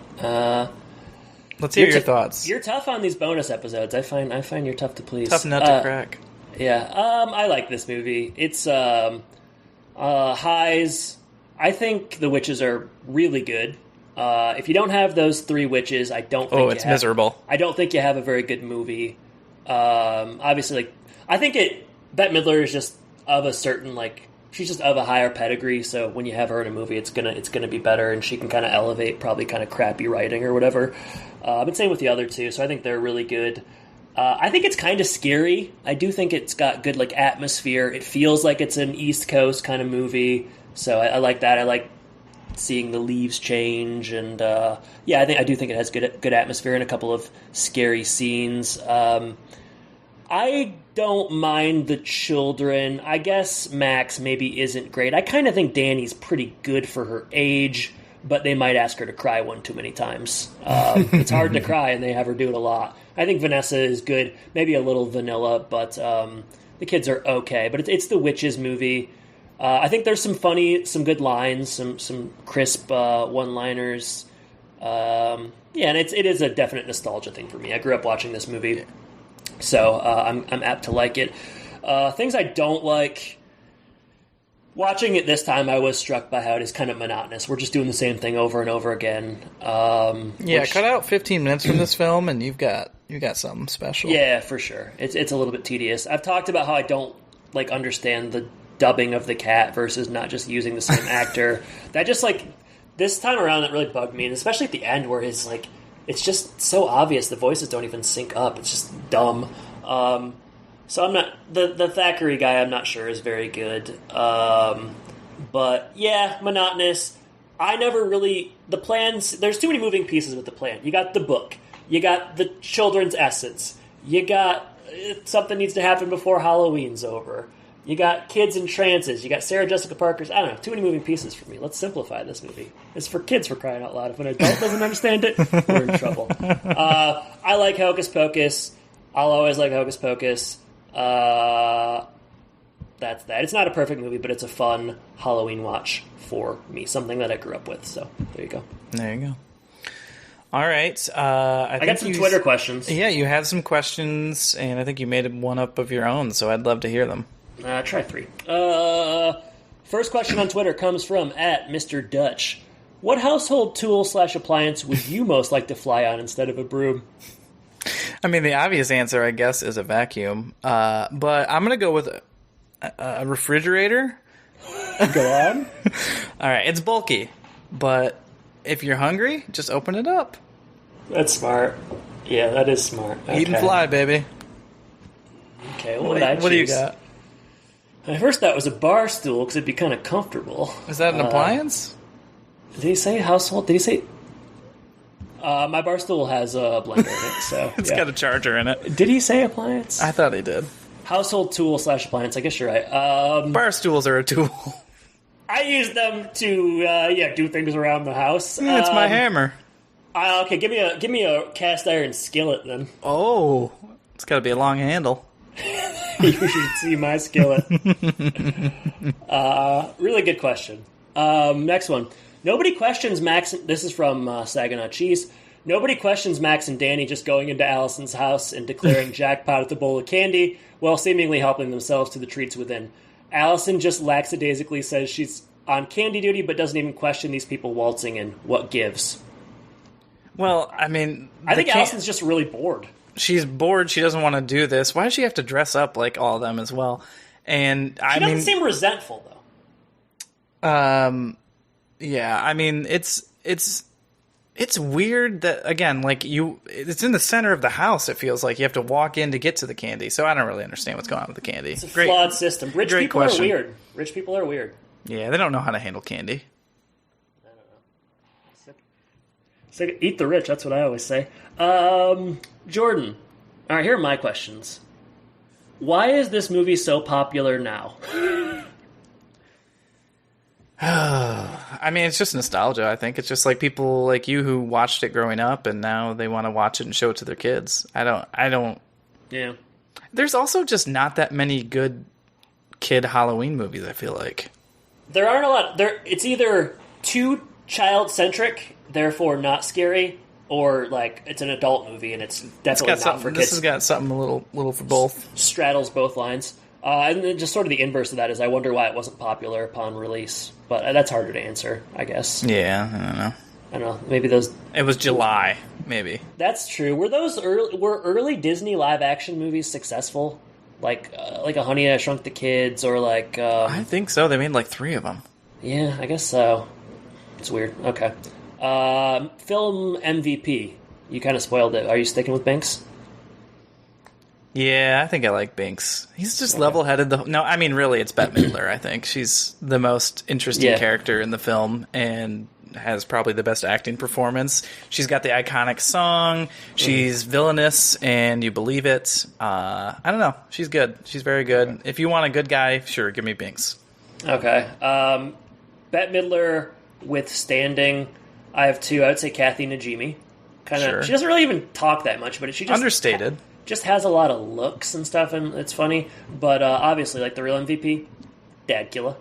Let's hear your thoughts. You're tough on these bonus episodes. I find you're tough to please. Tough nut to crack. Yeah. I like this movie. It's highs. I think the witches are really good. If you don't have those three witches, I don't think it's miserable. I don't think you have a very good movie. Obviously, I think Bette Midler is just of a certain she's just of a higher pedigree, so when you have her in a movie, it's gonna be better, and she can kind of elevate probably kind of crappy writing or whatever. But same with the other two, so I think they're really good. I think it's kind of scary. I do think it's got good atmosphere. It feels like it's an East Coast kind of movie, so I like that. I like seeing the leaves change, and I do think it has good atmosphere and a couple of scary scenes. I don't mind the children. I guess Max maybe isn't great. I kind of think Danny's pretty good for her age, but they might ask her to cry one too many times. It's hard to cry, and they have her do it a lot. I think Vanessa is good, maybe a little vanilla, but the kids are okay. But it's the Witches movie. I think there's some good lines, some crisp one-liners. And it is a definite nostalgia thing for me. I grew up watching this movie. So I'm apt to like it. Things I don't like. Watching it this time, I was struck by how it is kind of monotonous. We're just doing the same thing over and over again. Cut out 15 minutes from this film, and you've got something special. Yeah, for sure. It's a little bit tedious. I've talked about how I don't understand the dubbing of the cat versus not just using the same actor. That just this time around, that really bugged me, and especially at the end where it's it's just so obvious the voices don't even sync up. It's just dumb. So I'm not the Thackeray guy. I'm not sure is very good. But yeah, monotonous. I never really the plans. There's too many moving pieces with the plan. You got the book. You got the children's essence. You got something needs to happen before Halloween's over. You got kids in trances. You got Sarah Jessica Parker's. I don't know. Too many moving pieces for me. Let's simplify this movie. It's for kids, for crying out loud. If an adult doesn't understand it, we're in trouble. I like Hocus Pocus. I'll always like Hocus Pocus. That's that. It's not a perfect movie, but it's a fun Halloween watch for me. Something that I grew up with. So there you go. There you go. All right. I got some Twitter questions. Yeah, you have some questions, and I think you made one up of your own, so I'd love to hear them. Try 3. First question on Twitter comes from @Mr. Dutch. What household tool/appliance would you most like to fly on instead of a broom? I mean, the obvious answer, I guess, is a vacuum. But I'm going to go with a refrigerator. Go on. All right, it's bulky, but if you're hungry, just open it up. That's smart. Yeah, that is smart. Okay. Eat and fly, baby. Okay, what did I choose? What do you got? My first thought was a bar stool because it'd be kind of comfortable. Is that an appliance? Did he say household? Did he say... my bar stool has a blender in it, so... It's got a charger in it. Did he say appliance? I thought he did. Household tool/appliance, I guess you're right. Bar stools are a tool. I use them to, do things around the house. Yeah, it's my hammer. Okay, give me a cast iron skillet, then. Oh, it's got to be a long handle. You should see my skillet. Really good question. Next one. Nobody questions Max... This is from Saginaw Cheese. Nobody questions Max and Danny just going into Allison's house and declaring jackpot at the bowl of candy while seemingly helping themselves to the treats within. Allison just lackadaisically says she's on candy duty but doesn't even question these people waltzing in. What gives? Well, I mean... I think Allison's just really bored. She's bored. She doesn't want to do this. Why does she have to dress up like all of them as well? And she doesn't seem resentful, though. Yeah, I mean, it's weird that, again, like, it's in the center of the house, it feels like. You have to walk in to get to the candy, so I don't really understand what's going on with the candy. It's a flawed system. Rich people are weird. Rich people are weird. Yeah, they don't know how to handle candy. I don't know. Eat the rich, that's what I always say. Jordan. All right, here are my questions. Why is this movie so popular now? I mean, it's just nostalgia, I think. It's just like people like you who watched it growing up and now they want to watch it and show it to their kids. I don't... Yeah. There's also just not that many good kid Halloween movies, I feel like. There aren't a lot. It's either too child-centric, therefore not scary, or like it's an adult movie and it's definitely not for kids. This has got something a little for both. Straddles both lines. And then just sort of the inverse of that is I wonder why it wasn't popular upon release. But that's harder to answer, I guess. Yeah, I don't know. Maybe those... It was July, maybe. That's true. Were early Disney live-action movies successful? Like a Honey, I Shrunk the Kids, or like... I think so. They made like 3 of them. Yeah, I guess so. It's weird. Okay. Film MVP. You kind of spoiled it. Are you sticking with Binks? Yeah, I think I like Binks. He's just level-headed. No, I mean, really, it's Bette Midler, I think. She's the most interesting character in the film and has probably the best acting performance. She's got the iconic song. She's villainous, and you believe it. I don't know. She's good. She's very good. Okay. If you want a good guy, sure, give me Binks. Okay. Bette Midler withstanding. I have 2. I would say Kathy Najimy. Sure. She doesn't really even talk that much, but she just... Understated. Just has a lot of looks and stuff, and it's funny. But obviously, like the real MVP, Dadkilla.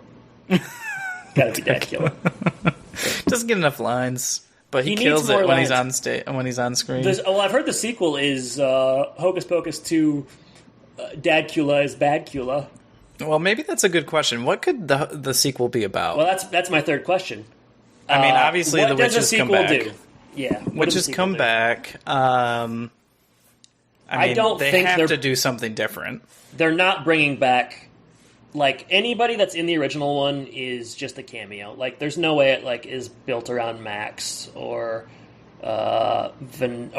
Gotta be Dadkilla. Doesn't get enough lines, but he kills it when he's on stage when he's on screen. I've heard the sequel is Hocus Pocus 2. Dadkilla is Badkilla. Well, maybe that's a good question. What could the sequel be about? Well, that's my third question. I mean, obviously the witches come back. What does the sequel do? Yeah, witches come back. I don't think they have to do something different. They're not bringing back, like, anybody that's in the original one is just a cameo. Like, there's no way it, like, is built around Max or Allison.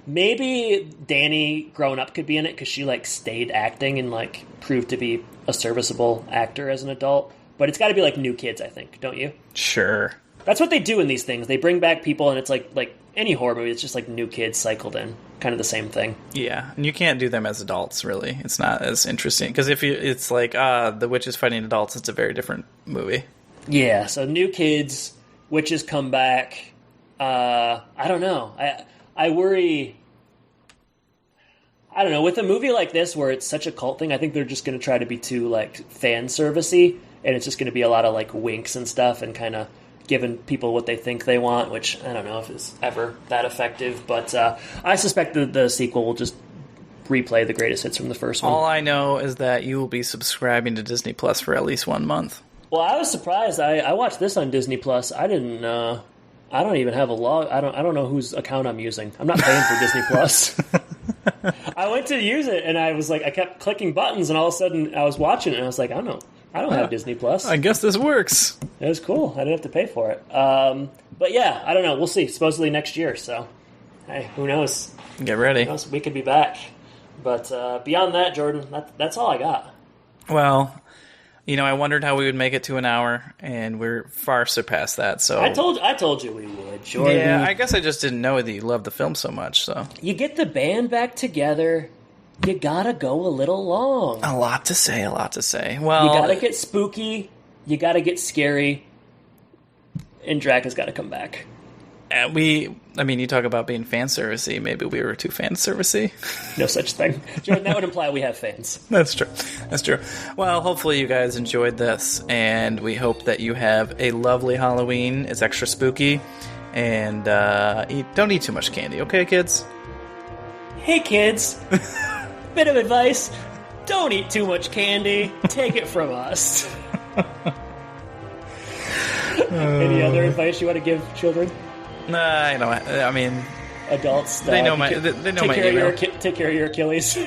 Maybe Danny growing up could be in it because she, like, stayed acting and, like, proved to be a serviceable actor as an adult. But it's got to be, like, new kids, I think, don't you? Sure. That's what they do in these things. They bring back people, and it's like any horror movie, it's just like new kids cycled in. Kind of the same thing. Yeah, and you can't do them as adults, really. It's not as interesting. Because if it's like, the witches fighting adults, it's a very different movie. Yeah, so new kids, witches come back. I don't know. I worry... I don't know. With a movie like this, where it's such a cult thing, I think they're just going to try to be too, like, fan servicey, and it's just going to be a lot of, like, winks and stuff, and kind of giving people what they think they want, which I don't know if it's ever that effective. But I suspect the sequel will just replay the greatest hits from the first one. All I know is that you will be subscribing to Disney Plus for at least 1 month. Well, I was surprised. I watched this on Disney Plus. I didn't. I don't even have a log. I don't know whose account I'm using. I'm not paying for Disney Plus. I went to use it, and I was like, I kept clicking buttons, and all of a sudden, I was watching it, and I was like, I don't have Disney Plus. I guess this works. It was cool. I didn't have to pay for it. But yeah, I don't know. We'll see. Supposedly next year. So, hey, who knows? Get ready. Who knows? We could be back. But beyond that, Jordan, that's all I got. Well, I wondered how we would make it to an hour, and we're far surpassed that. So I told you we would, Jordan. Yeah, I guess I just didn't know that you loved the film so much. So you get the band back together, you gotta go a little long. A lot to say. Well, you gotta get spooky, you gotta get scary, and Dracula's gotta come back. You talk about being fan servicey. Maybe we were too fan servicey. No such thing, Jordan. That would imply we have fans. That's true. Well, hopefully you guys enjoyed this, and we hope that you have a lovely Halloween. It's extra spooky, and don't eat too much candy, okay, kids? Hey, kids. Bit of advice: don't eat too much candy. Take it from us. Any other advice you want to give children? Nah, Adults. They know my email. Take care of your Achilles.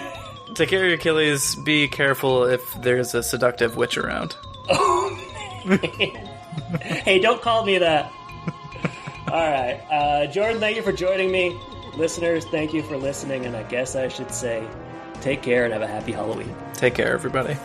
Take care of your Achilles. Be careful if there's a seductive witch around. Oh, hey, don't call me that. All right. Jordan, thank you for joining me. Listeners, thank you for listening. And I guess I should say, take care and have a happy Halloween. Take care, everybody.